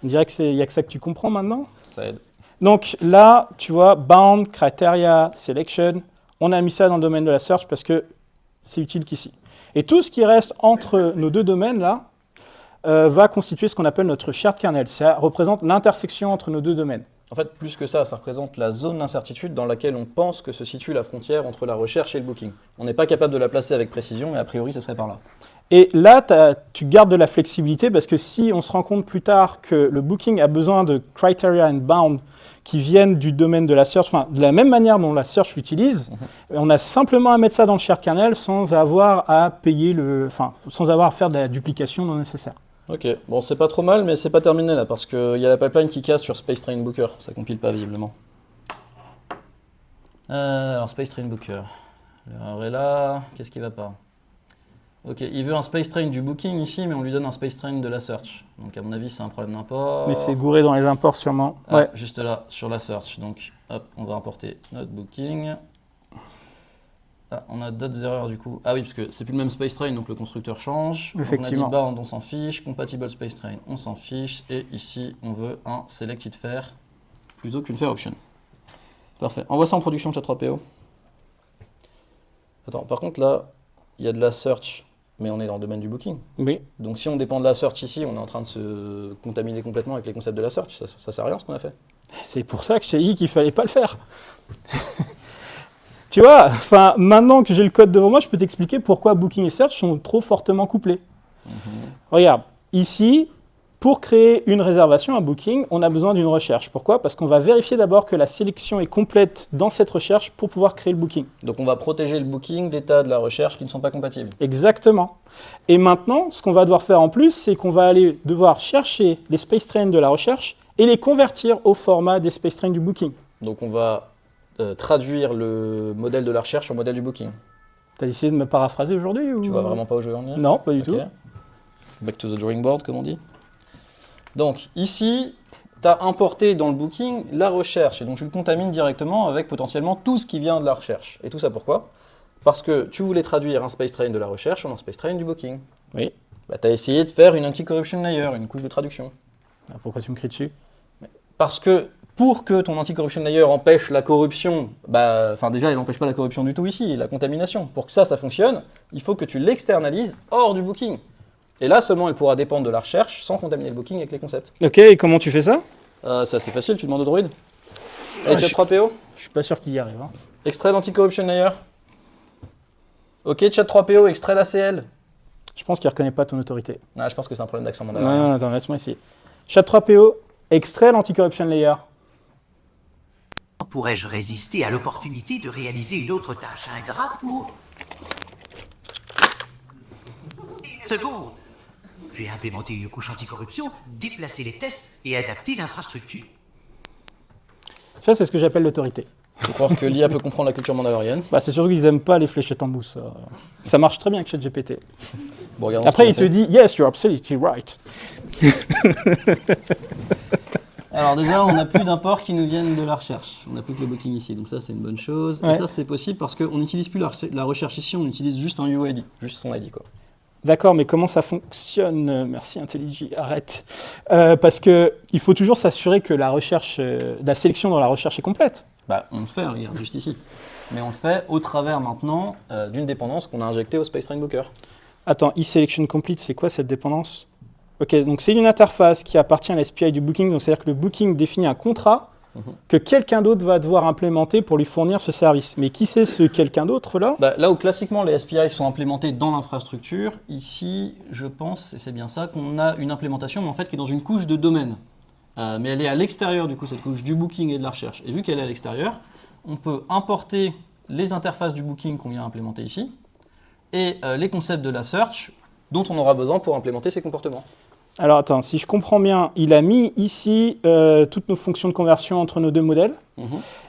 Speaker 2: on dirait qu'il n'y a que ça que tu comprends maintenant.
Speaker 1: Ça aide.
Speaker 2: Donc là, tu vois, bound, criteria, selection, on a mis ça dans le domaine de la search parce que c'est utile qu'ici. Et tout ce qui reste entre nos deux domaines là va constituer ce qu'on appelle notre shared kernel. Ça représente l'intersection entre nos deux domaines.
Speaker 1: En fait, plus que ça représente la zone d'incertitude dans laquelle on pense que se situe la frontière entre la recherche et le booking. On n'est pas capable de la placer avec précision, mais a priori, ce serait par là.
Speaker 2: Et là, tu gardes de la flexibilité parce que si on se rend compte plus tard que le booking a besoin de criteria and bound qui viennent du domaine de la search, enfin de la même manière dont la search l'utilise, on a simplement à mettre ça dans le shared kernel sans avoir à payer sans avoir à faire de la duplication non nécessaire.
Speaker 1: Ok, bon c'est pas trop mal, mais c'est pas terminé là, parce qu'il y a la pipeline qui casse sur SpaceTrain Booker, ça compile pas visiblement. Alors SpaceTrain Booker, l'erreur est là, qu'est-ce qui va pas? Ok, il veut un space train du booking ici, mais on lui donne un space train de la search. Donc à mon avis, c'est un problème d'import.
Speaker 2: Mais c'est gouré dans les imports sûrement.
Speaker 1: Ah,
Speaker 2: Ouais.
Speaker 1: juste là, sur la search. Donc, hop, on va importer notre booking. Ah, on a d'autres erreurs du coup. Ah oui, parce que c'est plus le même space train, donc le constructeur change.
Speaker 2: Effectivement.
Speaker 1: Donc on a dit bound, on s'en fiche. Compatible space train, on s'en fiche. Et ici, on veut un selected fair plutôt qu'une fair option. Parfait. Envoie ça en production chat3PO. Attends, par contre là, il y a de la search, mais on est dans le domaine du booking.
Speaker 2: Oui.
Speaker 1: Donc si on dépend de la search ici, on est en train de se contaminer complètement avec les concepts de la search. Ça sert à rien ce qu'on a fait.
Speaker 2: C'est pour ça que je t'ai dit qu'il fallait pas le faire. Tu vois, enfin, maintenant que j'ai le code devant moi, je peux t'expliquer pourquoi Booking et Search sont trop fortement couplés. Regarde, ici, pour créer une réservation, un Booking, on a besoin d'une recherche. Pourquoi? Parce qu'on va vérifier d'abord que la sélection est complète dans cette recherche pour pouvoir créer le Booking.
Speaker 1: Donc on va protéger le booking d'états de la recherche qui ne sont pas compatibles.
Speaker 2: Exactement. Et maintenant, ce qu'on va devoir faire en plus, c'est qu'on va aller devoir chercher les space trains de la recherche et les convertir au format des space trains du Booking.
Speaker 1: Donc on va traduire le modèle de la recherche au modèle du booking.
Speaker 2: T'as décidé de me paraphraser aujourd'hui ou...
Speaker 1: Tu vois vraiment pas où je veux en venir?
Speaker 2: Non, pas du
Speaker 1: Ok.
Speaker 2: tout.
Speaker 1: Back to the drawing board, comme on dit. Donc ici, tu as importé dans le booking la recherche, et donc tu le contamines directement avec potentiellement tout ce qui vient de la recherche. Et tout ça pourquoi? Parce que tu voulais traduire un space train de la recherche en un space train du booking.
Speaker 2: Oui.
Speaker 1: Bah, tu as essayé de faire une anti-corruption layer, une couche de traduction.
Speaker 2: Alors pourquoi tu me cries dessus?
Speaker 1: Parce que pour que ton anti-corruption layer empêche la corruption, enfin déjà il n'empêche pas la corruption du tout ici, la contamination. Pour que ça fonctionne, il faut que tu l'externalises hors du booking. Et là seulement elle pourra dépendre de la recherche sans contaminer le booking avec les concepts.
Speaker 2: Ok, et comment tu fais ça?
Speaker 1: Ça c'est facile, tu demandes au droid.
Speaker 2: Ah,
Speaker 1: Allez, chat3PO,
Speaker 2: Je suis pas sûr qu'il y arrive. Hein.
Speaker 1: extrait l'anti-corruption layer. Ok, chat3PO, extrait l'ACL.
Speaker 2: Je pense qu'il reconnaît pas ton autorité.
Speaker 1: Ah, je pense que c'est un problème d'accent
Speaker 2: Non,
Speaker 1: mandarin.
Speaker 2: non, attends, laisse-moi essayer. Chat3PO, extrait l'anti-corruption layer.
Speaker 3: Pourrais-je résister à l'opportunité de réaliser une autre tâche ingrate pour... Une seconde. J'ai implémenté une couche anticorruption, déplacé les tests et adapté l'infrastructure.
Speaker 2: Ça, c'est ce que j'appelle l'autorité.
Speaker 1: Je crois que l'IA peut comprendre la culture mandalorienne.
Speaker 2: Bah, c'est surtout qu'ils aiment pas les fléchettes en mousse. Ça marche très bien avec ChatGPT.
Speaker 1: Bon, regardons
Speaker 2: Après,
Speaker 1: ce
Speaker 2: il
Speaker 1: qu'il
Speaker 2: te
Speaker 1: a fait.
Speaker 2: dit « Yes, you're absolutely right
Speaker 1: Alors déjà, on n'a plus d'imports qui nous viennent de la recherche. On n'a plus que le booking ici, donc ça c'est une bonne chose.
Speaker 2: Ouais.
Speaker 1: Et ça c'est possible parce qu'on n'utilise plus la recherche ici, on utilise juste un UID, juste son ID quoi. ».
Speaker 2: D'accord, mais comment ça fonctionne? Merci IntelliJ, arrête. Parce qu'il faut toujours s'assurer que la recherche, la sélection dans la recherche est complète.
Speaker 1: Bah on le fait, regarde, juste ici. Mais on le fait au travers maintenant d'une dépendance qu'on a injectée au Space Train Booker.
Speaker 2: Attends, eSelection Complete, c'est quoi cette dépendance? Ok, donc c'est une interface qui appartient à l'API du Booking, donc c'est-à-dire que le Booking définit un contrat que quelqu'un d'autre va devoir implémenter pour lui fournir ce service. Mais qui c'est ce quelqu'un d'autre là?
Speaker 1: Bah, là où classiquement les SPI sont implémentés dans l'infrastructure, ici je pense, et c'est bien ça, qu'on a une implémentation mais en fait qui est dans une couche de domaine. Mais elle est à l'extérieur du coup, cette couche du Booking et de la recherche. Et vu qu'elle est à l'extérieur, on peut importer les interfaces du Booking qu'on vient implémenter ici et les concepts de la search dont on aura besoin pour implémenter ces comportements.
Speaker 2: Alors attends, si je comprends bien, il a mis ici toutes nos fonctions de conversion entre nos deux modèles.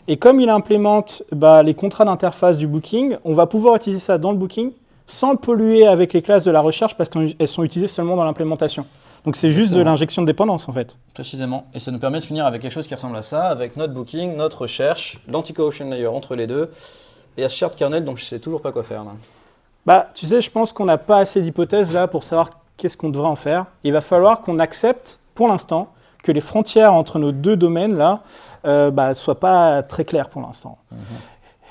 Speaker 2: Et comme il implémente les contrats d'interface du Booking, on va pouvoir utiliser ça dans le Booking sans le polluer avec les classes de la recherche parce qu'elles sont utilisées seulement dans l'implémentation. Donc c'est juste de l'injection de dépendance en fait.
Speaker 1: Précisément. Et ça nous permet de finir avec quelque chose qui ressemble à ça, avec notre Booking, notre recherche, l'anti-corruption layer entre les deux, et à ce shared kernel, donc je sais toujours pas quoi faire là.
Speaker 2: Bah, tu sais, je pense qu'on n'a pas assez d'hypothèses là pour savoir qu'est-ce qu'on devrait en faire. Il va falloir qu'on accepte, pour l'instant, que les frontières entre nos deux domaines là soient pas très claires pour l'instant.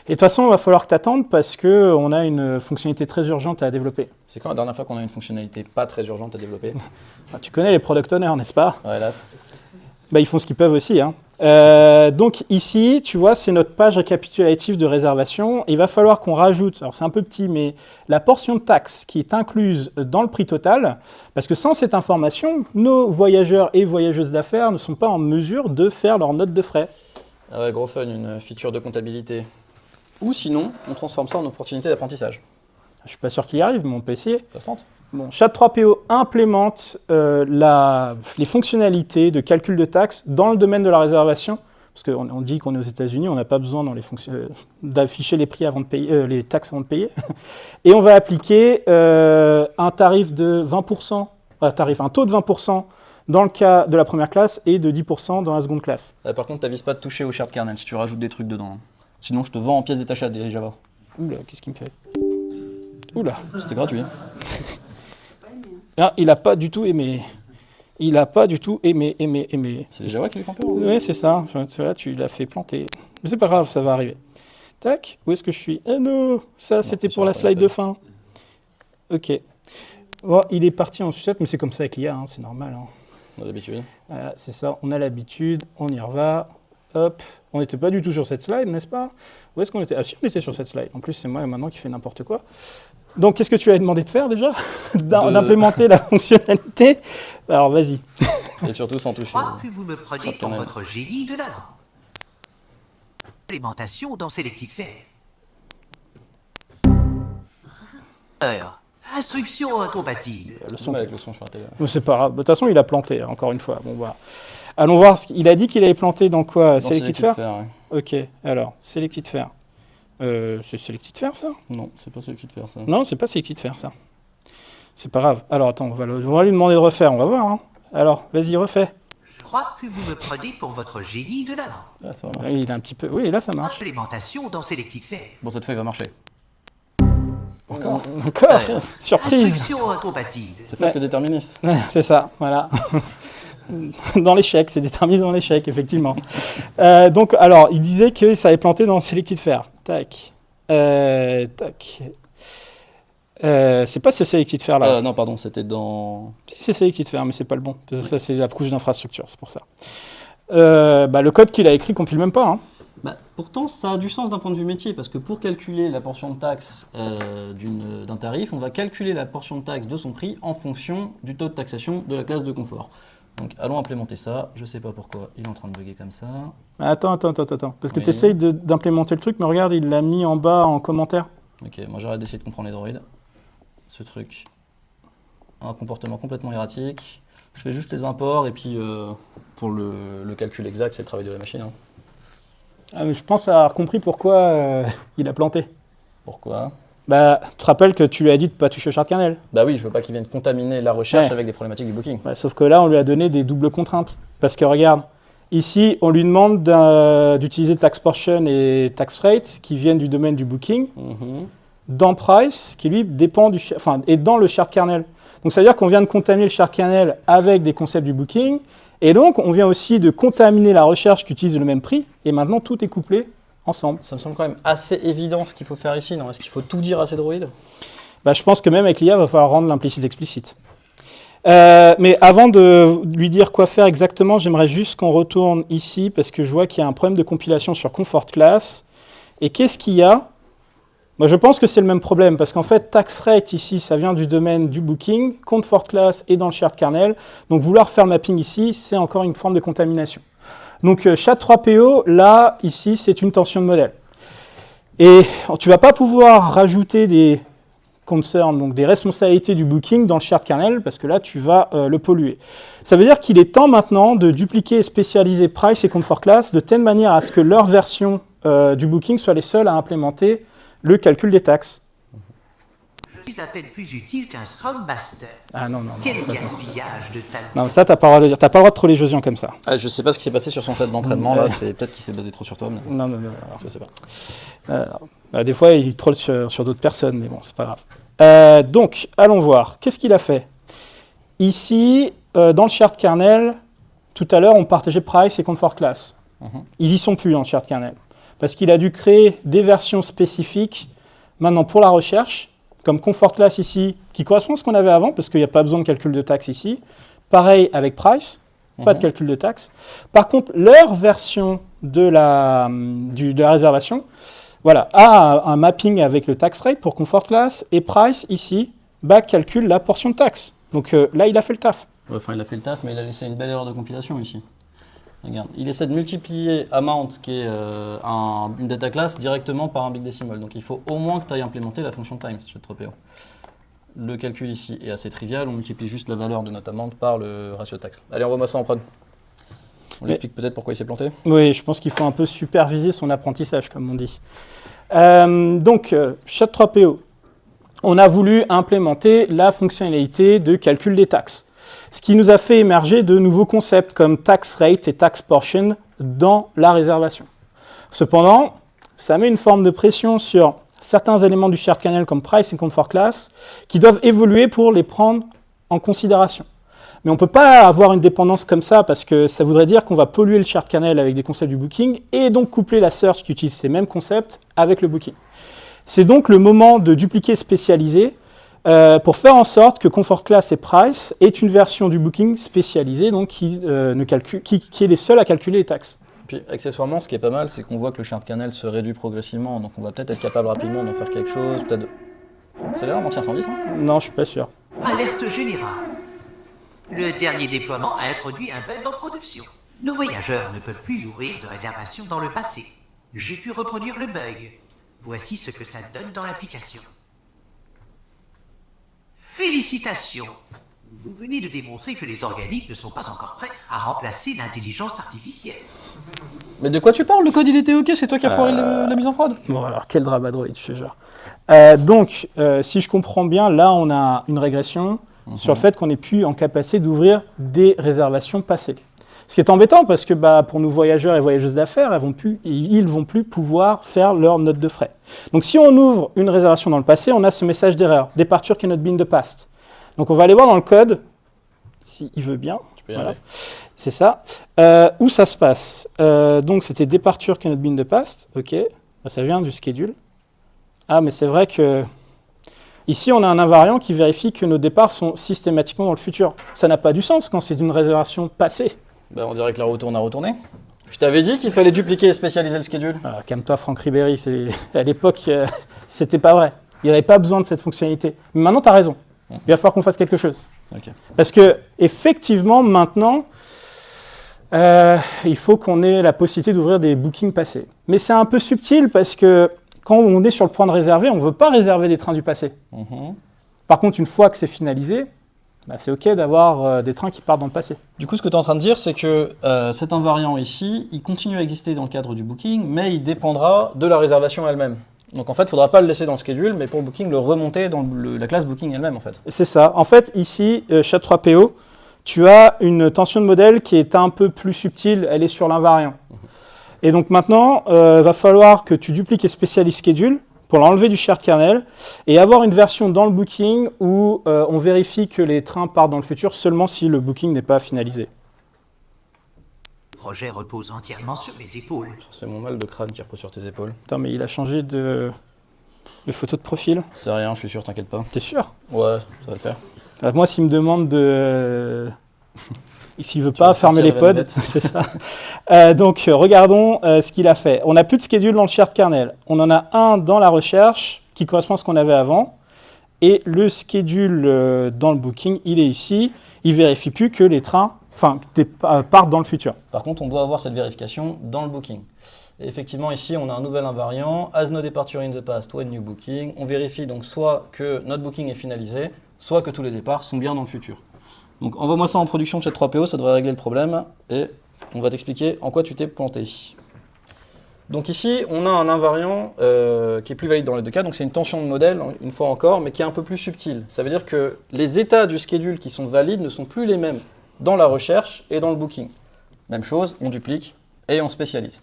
Speaker 2: Et de toute façon, il va falloir que tu attendes parce qu'on a une fonctionnalité très urgente à développer.
Speaker 1: C'est quand la dernière fois qu'on a une fonctionnalité pas très urgente à développer?
Speaker 2: Tu connais les product owners, n'est-ce pas?
Speaker 1: Ouais, hélas.
Speaker 2: Ils font ce qu'ils peuvent aussi. Hein. Donc ici, tu vois, c'est notre page récapitulative de réservation. Il va falloir qu'on rajoute, alors c'est un peu petit, mais la portion de taxe qui est incluse dans le prix total, parce que sans cette information, nos voyageurs et voyageuses d'affaires ne sont pas en mesure de faire leur note de frais.
Speaker 1: Ah ouais, gros fun, une feature de comptabilité. Ou sinon, on transforme ça en opportunité d'apprentissage.
Speaker 2: Je suis pas sûr qu'il y arrive, mais on peut essayer.
Speaker 1: Ça se tente.
Speaker 2: Bon, Chat3PO implémente les fonctionnalités de calcul de taxes dans le domaine de la réservation parce qu'on dit qu'on est aux États-Unis, on n'a pas besoin dans les d'afficher les prix avant de payer, les taxes avant de payer. Et on va appliquer un tarif de 20%, un taux de 20% dans le cas de la première classe et de 10% dans la seconde classe.
Speaker 1: Par contre, t'avises pas de toucher au shared kernel si tu rajoutes des trucs dedans. Sinon, je te vends en pièces détachables des Java.
Speaker 2: Oula, qu'est-ce qu'il me fait? Oula.
Speaker 1: C'était gratuit. Hein.
Speaker 2: Ah, il n'a pas du tout aimé. Il n'a pas du tout aimé.
Speaker 1: C'est les Java qui lui font peur.
Speaker 2: Oui, c'est ça. Tu l'as fait planter. Mais c'est pas grave, ça va arriver. Tac, où est-ce que je suis? Ah non, ça c'était pour la slide de fin. Ok. Bon, il est parti en sucette, mais c'est comme ça avec l'IA, hein, c'est normal. Hein.
Speaker 1: On a l'habitude.
Speaker 2: Voilà, c'est ça, on a l'habitude, on y reva. Hop, on n'était pas du tout sur cette slide, n'est-ce pas? Où est-ce qu'on était? Ah si, on était sur cette slide. En plus, c'est moi maintenant qui fais n'importe quoi. Donc, qu'est-ce que tu as demandé de faire déjà? D'implémenter la fonctionnalité. Alors, vas-y.
Speaker 1: Et surtout sans toucher.
Speaker 3: Je crois que vous me prenez pour votre génie de la langue. Implémentation dans Selective Fair. Instruction incompatible.
Speaker 2: Le son,
Speaker 1: avec le son sur la télé.
Speaker 2: c'est pas grave. De toute façon, il a planté, hein, encore une fois. Bon, voilà. Allons voir. Il a dit qu'il avait planté dans quoi? Selective Fair.
Speaker 1: Ouais.
Speaker 2: Ok, alors, Selective Fair. C'est Selective Fair, ça?
Speaker 1: Non, c'est pas Selective Fair, ça.
Speaker 2: Non, c'est pas Selective Fair, ça. C'est pas grave. Alors, attends, on va lui demander de refaire, on va voir. Hein. Alors, vas-y, refais.
Speaker 3: Je crois que vous me prenez pour votre génie de la langue.
Speaker 1: Ah, ça va.
Speaker 2: Oui, il a un petit peu... Oui, là, ça marche.
Speaker 3: Implémentation dans Selective Fair.
Speaker 1: Bon, cette fois, il va marcher.
Speaker 2: Encore
Speaker 3: Fair.
Speaker 2: Surprise.
Speaker 3: Instruction incompatible.
Speaker 1: C'est presque déterministe.
Speaker 2: C'est ça, voilà. Dans l'échec, c'est déterminé dans l'échec, effectivement. Donc, alors, il disait que ça avait planté dans Selective Fair. Tac. Tac. C'est pas ce Selective Fair là.
Speaker 1: Non, pardon, c'était dans...
Speaker 2: Si, c'est Selective Fair, mais c'est pas le bon. Parce que ça, c'est la couche d'infrastructure, c'est pour ça. Le code qu'il a écrit compile même pas. Hein.
Speaker 1: Pourtant, ça a du sens d'un point de vue métier, parce que pour calculer la portion de taxe d'un tarif, on va calculer la portion de taxe de son prix en fonction du taux de taxation de la classe de confort. Donc, allons implémenter ça. Je sais pas pourquoi il est en train de bugger comme ça.
Speaker 2: Attends. Parce que
Speaker 1: Oui.
Speaker 2: tu essayes d'implémenter le truc, mais regarde, il l'a mis en bas en commentaire.
Speaker 1: Ok, moi j'arrête d'essayer de comprendre les droïdes. Ce truc a un comportement complètement erratique. Je fais juste les imports et puis pour le calcul exact, c'est le travail de la machine. Hein.
Speaker 2: Ah, mais je pense avoir compris pourquoi il a planté.
Speaker 1: Pourquoi?
Speaker 2: Tu te rappelles que tu lui as dit de ne pas toucher au shard kernel.
Speaker 1: Bah oui, je veux pas qu'ils viennent contaminer la recherche
Speaker 2: Ouais.
Speaker 1: avec des problématiques du booking.
Speaker 2: Sauf que là, on lui a donné des doubles contraintes. Parce que regarde, ici, on lui demande d'utiliser tax portion et tax rate qui viennent du domaine du booking, dans price, qui lui dépend et dans le shard kernel. Donc ça veut dire qu'on vient de contaminer le shard kernel avec des concepts du booking, et donc on vient aussi de contaminer la recherche qui utilise le même prix, et maintenant tout est couplé ensemble.
Speaker 1: Ça me semble quand même assez évident ce qu'il faut faire ici, non? Est-ce qu'il faut tout dire à ces droïdes?
Speaker 2: Je pense que même avec l'IA, il va falloir rendre l'implicite explicite. Mais avant de lui dire quoi faire exactement, j'aimerais juste qu'on retourne ici, parce que je vois qu'il y a un problème de compilation sur Comfort Class. Et qu'est-ce qu'il y a? Je pense que c'est le même problème, parce qu'en fait, tax rate ici, ça vient du domaine du booking, Comfort Class est dans le shared kernel. Donc vouloir faire le mapping ici, c'est encore une forme de contamination. Donc SHA-3PO, là, ici, c'est une tension de modèle. Et tu ne vas pas pouvoir rajouter des concerns, donc des responsabilités du booking dans le shared kernel, parce que là, tu vas le polluer. Ça veut dire qu'il est temps maintenant de dupliquer et spécialiser Price et Comfort Class de telle manière à ce que leur version du booking soit les seules à implémenter le calcul des taxes.
Speaker 3: Je suis à peine plus utile qu'un Scrum Master.
Speaker 2: Ah non.
Speaker 3: Quel
Speaker 2: Ça,
Speaker 3: gaspillage de talent.
Speaker 2: non, ça, t'as pas le droit de dire. T'as pas le droit de troller Josian comme ça.
Speaker 1: Ah, je sais pas ce qui s'est passé sur son set d'entraînement là, c'est peut-être qu'il s'est basé trop sur toi, mais
Speaker 2: Non.
Speaker 1: je sais pas.
Speaker 2: Des fois, il troll sur d'autres personnes, mais bon, c'est pas grave. Donc, allons voir. Qu'est-ce qu'il a fait? Ici, dans le shared kernel, tout à l'heure, on partageait Price et Comfort Class. Ils y sont plus dans le shared kernel. Parce qu'il a dû créer des versions spécifiques maintenant pour la recherche, comme Comfort Class ici, qui correspond à ce qu'on avait avant, parce qu'il n'y a pas besoin de calcul de taxes ici. Pareil avec Price, pas de calcul de taxes. Par contre, leur version de la réservation a un mapping avec le tax rate pour Comfort Class, et Price ici calcule la portion de taxe. Donc là, il a fait le taf.
Speaker 1: Ouais, enfin, il a fait le taf, mais il a laissé une belle erreur de compilation ici. Regarde, il essaie de multiplier amount, qui est une data class, directement par un big decimal. Donc il faut au moins que tu ailles implémenter la fonction time, si tu veux te tromper. Le calcul ici est assez trivial, on multiplie juste la valeur de notre amount par le ratio de taxe. Allez, envoie-moi ça en prod. On lui explique peut-être pourquoi il s'est planté.
Speaker 2: Oui, je pense qu'il faut un peu superviser son apprentissage, comme on dit. Donc, Chat3PO, on a voulu implémenter la fonctionnalité de calcul des taxes, ce qui nous a fait émerger de nouveaux concepts comme tax rate et tax portion dans la réservation. Cependant, ça met une forme de pression sur certains éléments du shared kernel comme price et comfort class qui doivent évoluer pour les prendre en considération. Mais on ne peut pas avoir une dépendance comme ça parce que ça voudrait dire qu'on va polluer le shared kernel avec des concepts du booking et donc coupler la search qui utilise ces mêmes concepts avec le booking. C'est donc le moment de dupliquer spécialisé pour faire en sorte que comfort class et price est une version du booking spécialisée donc qui est les seuls à calculer les taxes.
Speaker 1: Puis accessoirement, ce qui est pas mal, c'est qu'on voit que le shared kernel se réduit progressivement, donc on va peut-être être capable rapidement d'en faire quelque chose, peut-être de... C'est l'air mentir 110, hein?
Speaker 2: Non, je suis pas sûr.
Speaker 3: Alerte générale. Le dernier déploiement a introduit un bug en production. Nos voyageurs ne peuvent plus ouvrir de réservation dans le passé. J'ai pu reproduire le bug. Voici ce que ça donne dans l'application. Félicitations. Vous venez de démontrer que les organiques ne sont pas encore prêts à remplacer l'intelligence artificielle.
Speaker 1: Mais de quoi tu parles? Le code il était ok, c'est toi qui as foiré la mise en prod?
Speaker 2: Bon alors, quel drama droïde, je te jure. Donc, si je comprends bien, là on a une régression sur le fait qu'on n'est plus en capacité d'ouvrir des réservations passées. Ce qui est embêtant parce que pour nos voyageurs et voyageuses d'affaires, ils vont plus pouvoir faire leur note de frais. Donc si on ouvre une réservation dans le passé, on a ce message d'erreur, departure cannot be in the past. Donc on va aller voir dans le code, s'il veut bien.
Speaker 1: Tu peux y aller.
Speaker 2: C'est ça. Où ça se passe donc c'était departure cannot be in the past. Ok, ça vient du schedule. Ah mais c'est vrai que ici, on a un invariant qui vérifie que nos départs sont systématiquement dans le futur. Ça n'a pas du sens quand c'est une réservation passée.
Speaker 1: On dirait que la retourne a retourné. Je t'avais dit qu'il fallait dupliquer et spécialiser le schedule.
Speaker 2: Calme-toi, Franck Ribéry. À l'époque, c'était pas vrai. Il n'y avait pas besoin de cette fonctionnalité. Mais maintenant, tu as raison. Il va falloir qu'on fasse quelque chose.
Speaker 1: Okay.
Speaker 2: Parce que, effectivement, maintenant, il faut qu'on ait la possibilité d'ouvrir des bookings passés. Mais c'est un peu subtil parce que quand on est sur le point de réserver, on ne veut pas réserver des trains du passé. Par contre, une fois que c'est finalisé, c'est OK d'avoir des trains qui partent dans le passé.
Speaker 1: Du coup, ce que tu es en train de dire, c'est que cet invariant ici, il continue à exister dans le cadre du booking, mais il dépendra de la réservation elle-même. Donc en fait, il ne faudra pas le laisser dans le schedule, mais pour le booking, le remonter dans la classe booking elle-même en fait. C'est
Speaker 2: ça. En fait, ici, Chat3PO, tu as une tension de modèle qui est un peu plus subtile, elle est sur l'invariant. Et donc maintenant, va falloir que tu dupliques et spécialises schedule pour l'enlever du shared kernel et avoir une version dans le booking où on vérifie que les trains partent dans le futur seulement si le booking n'est pas finalisé.
Speaker 3: Le projet repose entièrement sur mes épaules.
Speaker 1: C'est mon mal de crâne qui repose sur tes épaules.
Speaker 2: Attends, mais il a changé de photo de profil.
Speaker 1: C'est rien, je suis sûr, t'inquiète pas.
Speaker 2: T'es sûr?
Speaker 1: Ouais, ça va le faire.
Speaker 2: Alors moi, s'il me demande de... S'il ne veut pas fermer les pods, c'est ça. Donc, regardons ce qu'il a fait. On n'a plus de schedule dans le shared kernel. On en a un dans la recherche qui correspond à ce qu'on avait avant. Et le schedule dans le booking, il est ici. Il ne vérifie plus que les trains partent dans le futur.
Speaker 1: Par contre, on doit avoir cette vérification dans le booking. Et effectivement, ici, on a un nouvel invariant. As no departure in the past when new booking. On vérifie donc soit que notre booking est finalisé, soit que tous les départs sont bien dans le futur. Donc envoie-moi ça en production de Chat3PO, ça devrait régler le problème et on va t'expliquer en quoi tu t'es planté. Donc ici, on a un invariant qui est plus valide dans les deux cas, donc c'est une tension de modèle, une fois encore, mais qui est un peu plus subtile. Ça veut dire que les états du schedule qui sont valides ne sont plus les mêmes dans la recherche et dans le booking. Même chose, on duplique et on spécialise.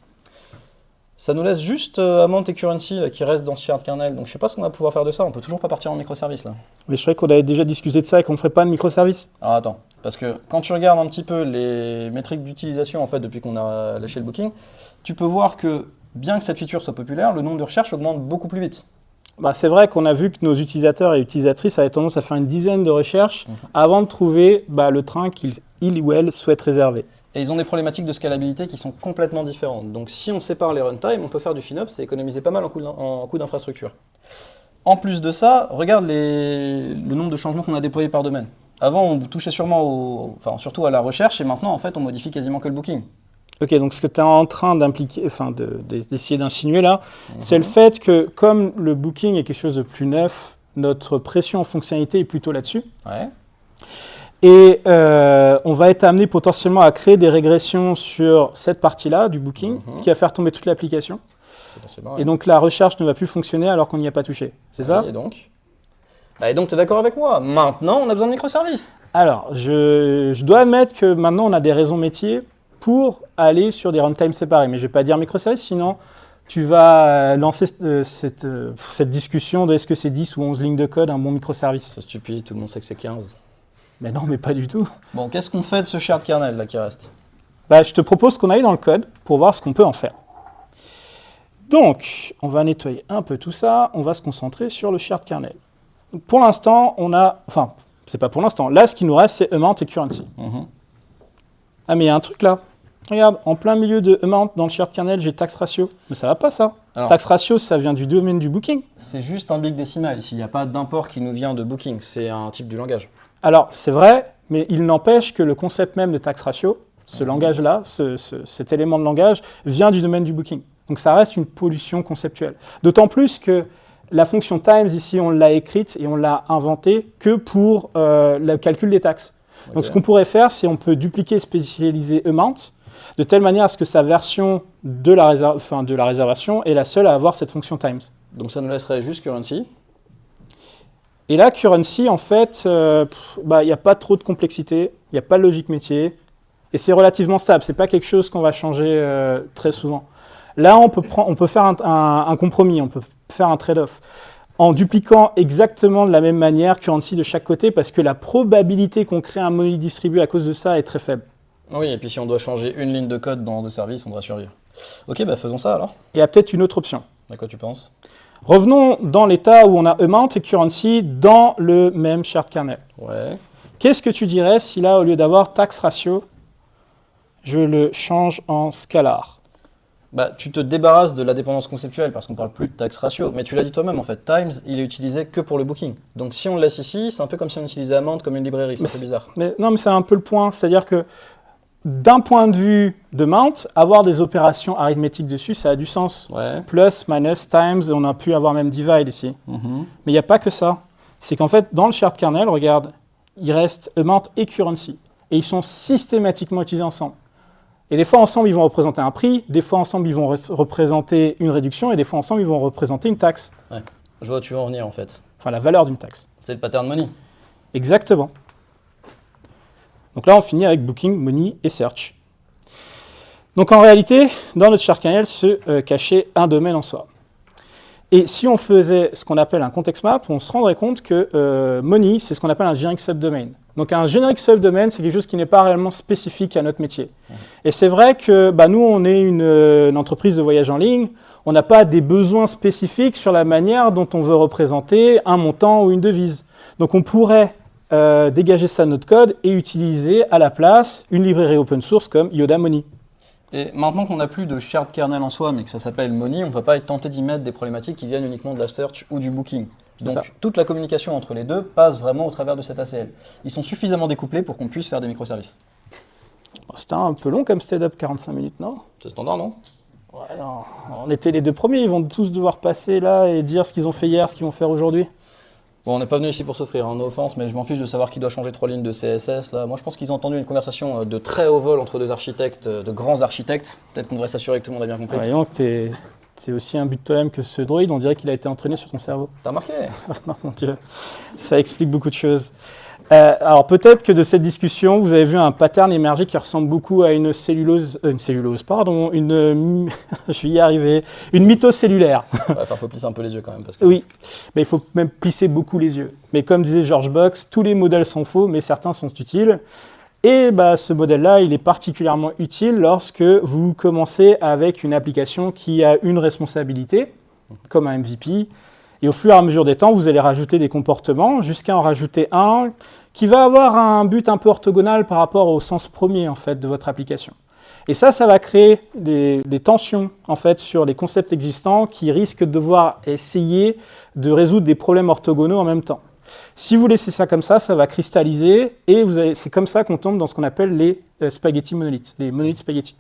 Speaker 1: Ça nous laisse juste amount et currency là, qui reste dans ce shared kernel. Donc je ne sais pas ce qu'on va pouvoir faire de ça. On peut toujours pas partir en microservice là.
Speaker 2: Mais je croyais qu'on avait déjà discuté de ça et qu'on ne ferait pas de microservice.
Speaker 1: Alors attends, parce que quand tu regardes un petit peu les métriques d'utilisation en fait depuis qu'on a lâché le booking, tu peux voir que bien que cette feature soit populaire, le nombre de recherches augmente beaucoup plus vite.
Speaker 2: C'est vrai qu'on a vu que nos utilisateurs et utilisatrices avaient tendance à faire une dizaine de recherches avant de trouver le train qu'ils ou elles souhaitent réserver.
Speaker 1: Et ils ont des problématiques de scalabilité qui sont complètement différentes. Donc si on sépare les runtime, on peut faire du FinOps et économiser pas mal en coût d'infrastructure. En plus de ça, regarde le nombre de changements qu'on a déployés par domaine. Avant, on touchait sûrement surtout à la recherche et maintenant, en fait, on modifie quasiment que le booking.
Speaker 2: Ok, donc ce que tu es en train d'essayer d'insinuer là, c'est le fait que comme le booking est quelque chose de plus neuf, notre pression en fonctionnalité est plutôt là-dessus.
Speaker 1: Ouais.
Speaker 2: Et on va être amené potentiellement à créer des régressions sur cette partie-là du booking, ce qui va faire tomber toute l'application. Et donc la recherche ne va plus fonctionner alors qu'on n'y a pas touché. C'est ça ?
Speaker 1: Et donc tu es d'accord avec moi. Maintenant, on a besoin de microservices.
Speaker 2: Alors, je dois admettre que maintenant, on a des raisons métiers pour aller sur des runtimes séparés. Mais je ne vais pas dire microservices, sinon tu vas lancer cette discussion de est-ce que c'est 10 ou 11 lignes de code un bon microservice.
Speaker 1: C'est stupide, tout le monde sait que c'est 15.
Speaker 2: Mais non, mais pas du tout.
Speaker 1: Bon, qu'est-ce qu'on fait de ce shared kernel là qui reste ?
Speaker 2: Je te propose qu'on aille dans le code pour voir ce qu'on peut en faire. Donc, on va nettoyer un peu tout ça. On va se concentrer sur le shared kernel. Donc, pour l'instant, c'est pas pour l'instant. Là, ce qui nous reste, c'est amount et currency. Ah, mais il y a un truc là. Regarde, en plein milieu de amount, dans le shared kernel, j'ai tax ratio. Mais ça va pas, ça.
Speaker 1: Alors,
Speaker 2: tax ratio, ça vient du domaine du booking.
Speaker 1: C'est juste un big décimal ici. Il n'y a pas d'import qui nous vient de booking. C'est un type du langage.
Speaker 2: Alors, c'est vrai, mais il n'empêche que le concept même de tax ratio, ce langage-là, cet élément de langage, vient du domaine du booking. Donc, ça reste une pollution conceptuelle. D'autant plus que la fonction times, ici, on l'a écrite et on l'a inventée que pour le calcul des taxes. Okay. Donc, ce qu'on pourrait faire, c'est on peut dupliquer et spécialiser amount de telle manière à ce que sa version de la réservation est la seule à avoir cette fonction times.
Speaker 1: Donc, ça nous laisserait juste currency.
Speaker 2: Et là, currency, en fait, il n'y a pas trop de complexité, il n'y a pas de logique métier, et c'est relativement stable. Ce n'est pas quelque chose qu'on va changer très souvent. Là, on peut faire un compromis, on peut faire un trade-off en dupliquant exactement de la même manière currency de chaque côté parce que la probabilité qu'on crée un monolithe distribué à cause de ça est très faible.
Speaker 1: Oui, et puis si on doit changer une ligne de code dans deux services, on devra survivre. Ok, faisons ça alors.
Speaker 2: Il y a peut-être une autre option.
Speaker 1: À quoi tu penses ?
Speaker 2: Revenons dans l'état où on a amount et currency dans le même shared kernel.
Speaker 1: Ouais.
Speaker 2: Qu'est-ce que tu dirais si là, au lieu d'avoir tax ratio, je le change en scalar ?
Speaker 1: Tu te débarrasses de la dépendance conceptuelle parce qu'on ne parle plus de tax ratio, mais tu l'as dit toi-même en fait, times, il est utilisé que pour le booking. Donc si on le laisse ici, c'est un peu comme si on utilisait amount comme une librairie, c'est un peu bizarre.
Speaker 2: Mais c'est un peu le point, c'est-à-dire que d'un point de vue de mount, avoir des opérations arithmétiques dessus, ça a du sens.
Speaker 1: Ouais.
Speaker 2: Plus, minus, times, on a pu avoir même divide ici. Mais il n'y a pas que ça. C'est qu'en fait, dans le shared kernel, regarde, il reste amount et currency. Et ils sont systématiquement utilisés ensemble. Et des fois, ensemble, ils vont représenter un prix, des fois, ensemble, ils vont représenter une réduction, et des fois, ensemble, ils vont représenter une taxe.
Speaker 1: Ouais. Je vois où tu veux en venir, en fait.
Speaker 2: Enfin, la valeur d'une taxe.
Speaker 1: C'est le pattern money.
Speaker 2: Exactement. Donc là, on finit avec booking, money et search. Donc en réalité, dans notre shared kernel se cachait un domaine en soi. Et si on faisait ce qu'on appelle un context map, on se rendrait compte que money, c'est ce qu'on appelle un generic subdomain. Donc un generic subdomain, c'est quelque chose qui n'est pas réellement spécifique à notre métier. Et c'est vrai que nous, on est une entreprise de voyage en ligne, on n'a pas des besoins spécifiques sur la manière dont on veut représenter un montant ou une devise. Donc on pourrait dégager ça de notre code et utiliser à la place une librairie open source comme Yoda Money.
Speaker 1: Et maintenant qu'on n'a plus de shared kernel en soi, mais que ça s'appelle Money, on ne va pas être tenté d'y mettre des problématiques qui viennent uniquement de la search ou du booking. Donc toute la communication entre les deux passe vraiment au travers de cet ACL. Ils sont suffisamment découplés pour qu'on puisse faire des microservices.
Speaker 2: C'était un peu long comme stand-up, 45 minutes, non ?
Speaker 1: C'est standard, non ?
Speaker 2: Ouais, non. On était les deux premiers, ils vont tous devoir passer là et dire ce qu'ils ont fait hier, ce qu'ils vont faire aujourd'hui.
Speaker 1: Bon, on n'est pas venu ici pour s'offrir, no offense, mais je m'en fiche de savoir qui doit changer 3 lignes de CSS. Là. Moi, je pense qu'ils ont entendu une conversation de très haut vol entre deux architectes, de grands architectes. Peut-être qu'on devrait s'assurer que tout le monde a bien compris.
Speaker 2: Ouais, donc c'est aussi un but de toi-même que ce droïde, on dirait qu'il a été entraîné sur ton cerveau.
Speaker 1: T'as remarqué ?
Speaker 2: Non, mon Dieu, ça explique beaucoup de choses. Alors peut-être que de cette discussion, vous avez vu un pattern émerger qui ressemble beaucoup à une mitose cellulaire.
Speaker 1: Il faut plisser un peu les yeux quand même. Parce que...
Speaker 2: Oui, mais il faut même plisser beaucoup les yeux. Mais comme disait George Box, tous les modèles sont faux, mais certains sont utiles. Et ce modèle-là, il est particulièrement utile lorsque vous commencez avec une application qui a une responsabilité, comme un MVP. Et au fur et à mesure des temps, vous allez rajouter des comportements jusqu'à en rajouter un qui va avoir un but un peu orthogonal par rapport au sens premier en fait, de votre application. Et ça va créer des tensions en fait, sur les concepts existants qui risquent de devoir essayer de résoudre des problèmes orthogonaux en même temps. Si vous laissez ça comme ça va cristalliser et c'est comme ça qu'on tombe dans ce qu'on appelle les spaghetti monolithes, les monolithes spaghetti.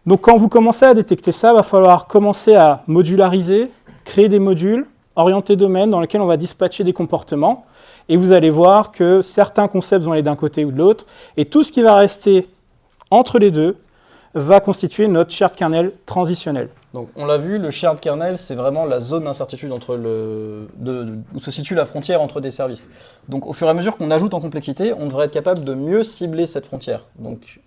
Speaker 2: Donc quand vous commencez à détecter ça, il va falloir commencer à modulariser, créer des modules orienté domaine dans lequel on va dispatcher des comportements. Et vous allez voir que certains concepts vont aller d'un côté ou de l'autre. Et tout ce qui va rester entre les deux va constituer notre shared kernel transitionnel.
Speaker 1: Donc on l'a vu, le shared kernel, c'est vraiment la zone d'incertitude entre où se situe la frontière entre des services. Donc au fur et à mesure qu'on ajoute en complexité, on devrait être capable de mieux cibler cette frontière. Donc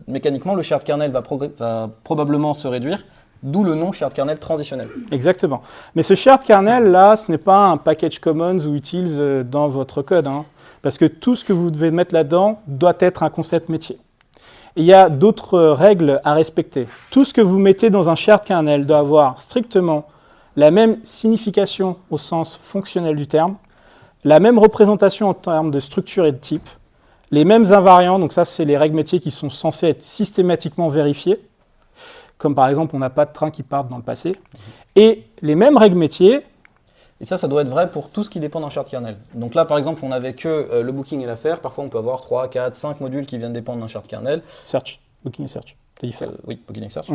Speaker 1: mécaniquement, le shared kernel va probablement se réduire, d'où le nom shared kernel transitionnel.
Speaker 2: Exactement. Mais ce shared kernel, là, ce n'est pas un package commons ou utils dans votre code, hein, parce que tout ce que vous devez mettre là-dedans doit être un concept métier. Et il y a d'autres règles à respecter. Tout ce que vous mettez dans un shared kernel doit avoir strictement la même signification au sens fonctionnel du terme, la même représentation en termes de structure et de type, les mêmes invariants, donc ça c'est les règles métiers qui sont censées être systématiquement vérifiées, comme par exemple on n'a pas de train qui parte dans le passé, et les mêmes règles métiers.
Speaker 1: Et ça doit être vrai pour tout ce qui dépend d'un shared kernel. Donc là, par exemple, on n'avait que le booking et l'affaire. Parfois, on peut avoir 3, 4, 5 modules qui viennent dépendre d'un shared kernel.
Speaker 2: Search, booking et search, c'est différent.
Speaker 1: Oui, booking et search.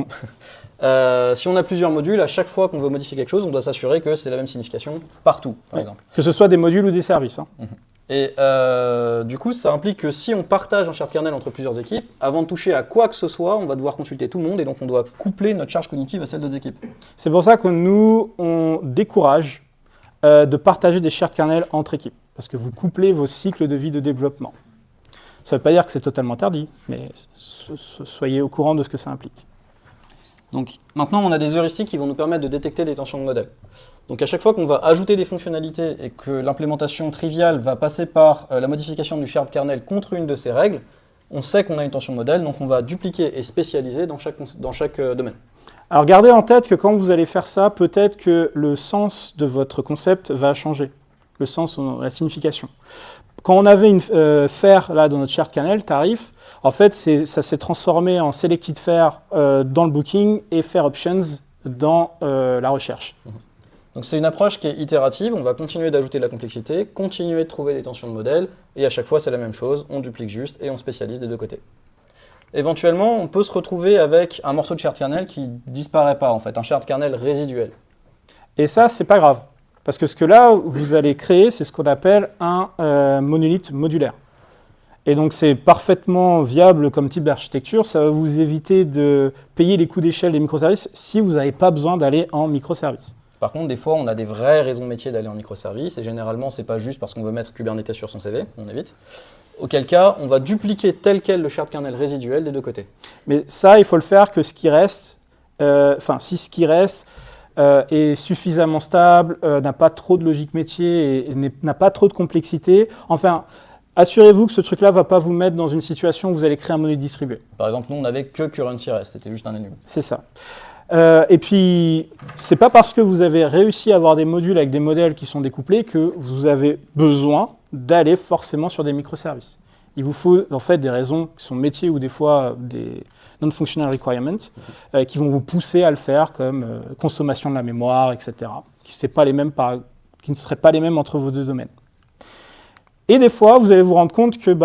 Speaker 1: Si on a plusieurs modules, à chaque fois qu'on veut modifier quelque chose, on doit s'assurer que c'est la même signification partout, par exemple.
Speaker 2: Que ce soit des modules ou des services. Hein.
Speaker 1: Et du coup, ça implique que si on partage un shared kernel entre plusieurs équipes, avant de toucher à quoi que ce soit, on va devoir consulter tout le monde et donc on doit coupler notre charge cognitive à celle d'autres équipes.
Speaker 2: C'est pour ça que nous, on décourage de partager des shared kernels entre équipes, parce que vous couplez vos cycles de vie de développement. Ça ne veut pas dire que c'est totalement interdit, mais soyez au courant de ce que ça implique.
Speaker 1: Donc maintenant, on a des heuristiques qui vont nous permettre de détecter des tensions de modèle. Donc à chaque fois qu'on va ajouter des fonctionnalités et que l'implémentation triviale va passer par la modification du shared kernel contre une de ces règles, on sait qu'on a une tension de modèle, donc on va dupliquer et spécialiser dans chaque domaine.
Speaker 2: Alors gardez en tête que quand vous allez faire ça, peut-être que le sens de votre concept va changer, le sens, la signification. Quand on avait une faire là dans notre shared kernel, tarif, en fait ça s'est transformé en selected faire dans le booking et faire options dans la recherche.
Speaker 1: Donc c'est une approche qui est itérative, on va continuer d'ajouter de la complexité, continuer de trouver des tensions de modèle, et à chaque fois c'est la même chose, on duplique juste et on spécialise des deux côtés. Éventuellement, on peut se retrouver avec un morceau de shared kernel qui disparaît pas, en fait, un shared kernel résiduel.
Speaker 2: Et ça, c'est pas grave, parce que ce que là, vous allez créer, c'est ce qu'on appelle un monolithe modulaire. Et donc, c'est parfaitement viable comme type d'architecture, ça va vous éviter de payer les coûts d'échelle des microservices si vous n'avez pas besoin d'aller en microservice.
Speaker 1: Par contre, des fois, on a des vraies raisons métiers d'aller en microservice, et généralement, c'est pas juste parce qu'on veut mettre Kubernetes sur son CV, on évite. Auquel cas, on va dupliquer tel quel le shared kernel résiduel des deux côtés.
Speaker 2: Mais ça, il faut le faire que ce qui reste, si ce qui reste est suffisamment stable, n'a pas trop de logique métier et n'a pas trop de complexité. Enfin, assurez-vous que ce truc-là ne va pas vous mettre dans une situation où vous allez créer un monolithe distribué.
Speaker 1: Par exemple, nous, on n'avait que currency rest, c'était juste un enum.
Speaker 2: C'est ça. Et puis, c'est pas parce que vous avez réussi à avoir des modules avec des modèles qui sont découplés que vous avez besoin d'aller forcément sur des microservices. Il vous faut en fait des raisons qui sont métiers ou des fois des non-functional requirements qui vont vous pousser à le faire, comme consommation de la mémoire, etc., qui ne seraient pas les mêmes entre vos deux domaines. Et des fois, vous allez vous rendre compte que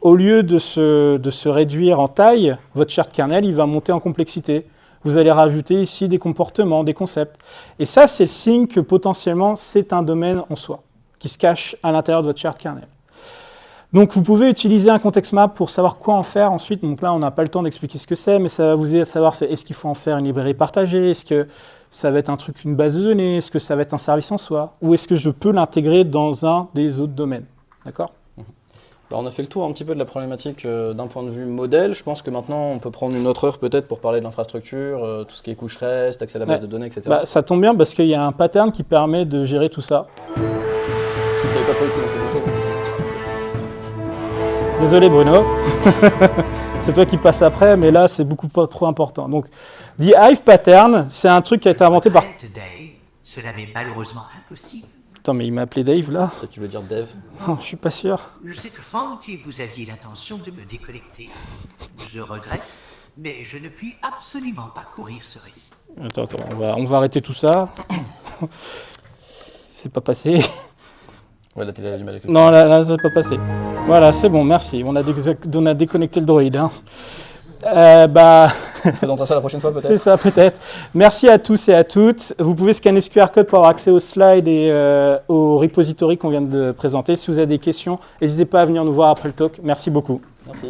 Speaker 2: au lieu de se réduire en taille, votre shared kernel il va monter en complexité. Vous allez rajouter ici des comportements, des concepts. Et ça, c'est le signe que potentiellement, c'est un domaine en soi, qui se cache à l'intérieur de votre shared kernel. Donc, vous pouvez utiliser un context map pour savoir quoi en faire ensuite. Donc là, on n'a pas le temps d'expliquer ce que c'est, mais ça va vous aider à savoir est-ce qu'il faut en faire une librairie partagée, est-ce que ça va être un truc, une base de données, est-ce que ça va être un service en soi, ou est-ce que je peux l'intégrer dans un des autres domaines. D'accord ?
Speaker 1: Alors on a fait le tour un petit peu de la problématique d'un point de vue modèle. Je pense que maintenant, on peut prendre une autre heure peut-être pour parler de l'infrastructure, tout ce qui est couche REST, accès à la base de données, etc.
Speaker 2: Ça tombe bien parce qu'il y a un pattern qui permet de gérer tout ça.
Speaker 1: Vous n'avez pas prévu de commencer plus tôt.
Speaker 2: Désolé Bruno, c'est toi qui passes après, mais là c'est beaucoup pas trop important. Donc, The Hive Pattern, c'est un truc qui a été inventé par...
Speaker 3: Dave, cela m'est malheureusement impossible.
Speaker 2: Attends, mais il m'a appelé Dave là.
Speaker 1: Peut-être tu veux dire dev.
Speaker 2: Oh, je suis pas sûr.
Speaker 3: Je sais que Franck, vous aviez l'intention de me déconnecter. Je regrette, mais je ne puis absolument pas courir ce risque.
Speaker 2: Attends, on va arrêter tout ça. C'est pas passé.
Speaker 1: Ouais, la télé a du mal avec le...
Speaker 2: Non, là, ça n'a pas passé. Voilà, c'est bon, merci. On a déconnecté le droïde. Hein.
Speaker 1: On présentera ça la prochaine fois peut-être.
Speaker 2: C'est ça, peut-être. Merci à tous et à toutes. Vous pouvez scanner ce QR code pour avoir accès aux slides et au repository qu'on vient de présenter. Si vous avez des questions, n'hésitez pas à venir nous voir après le talk. Merci beaucoup.
Speaker 1: Merci.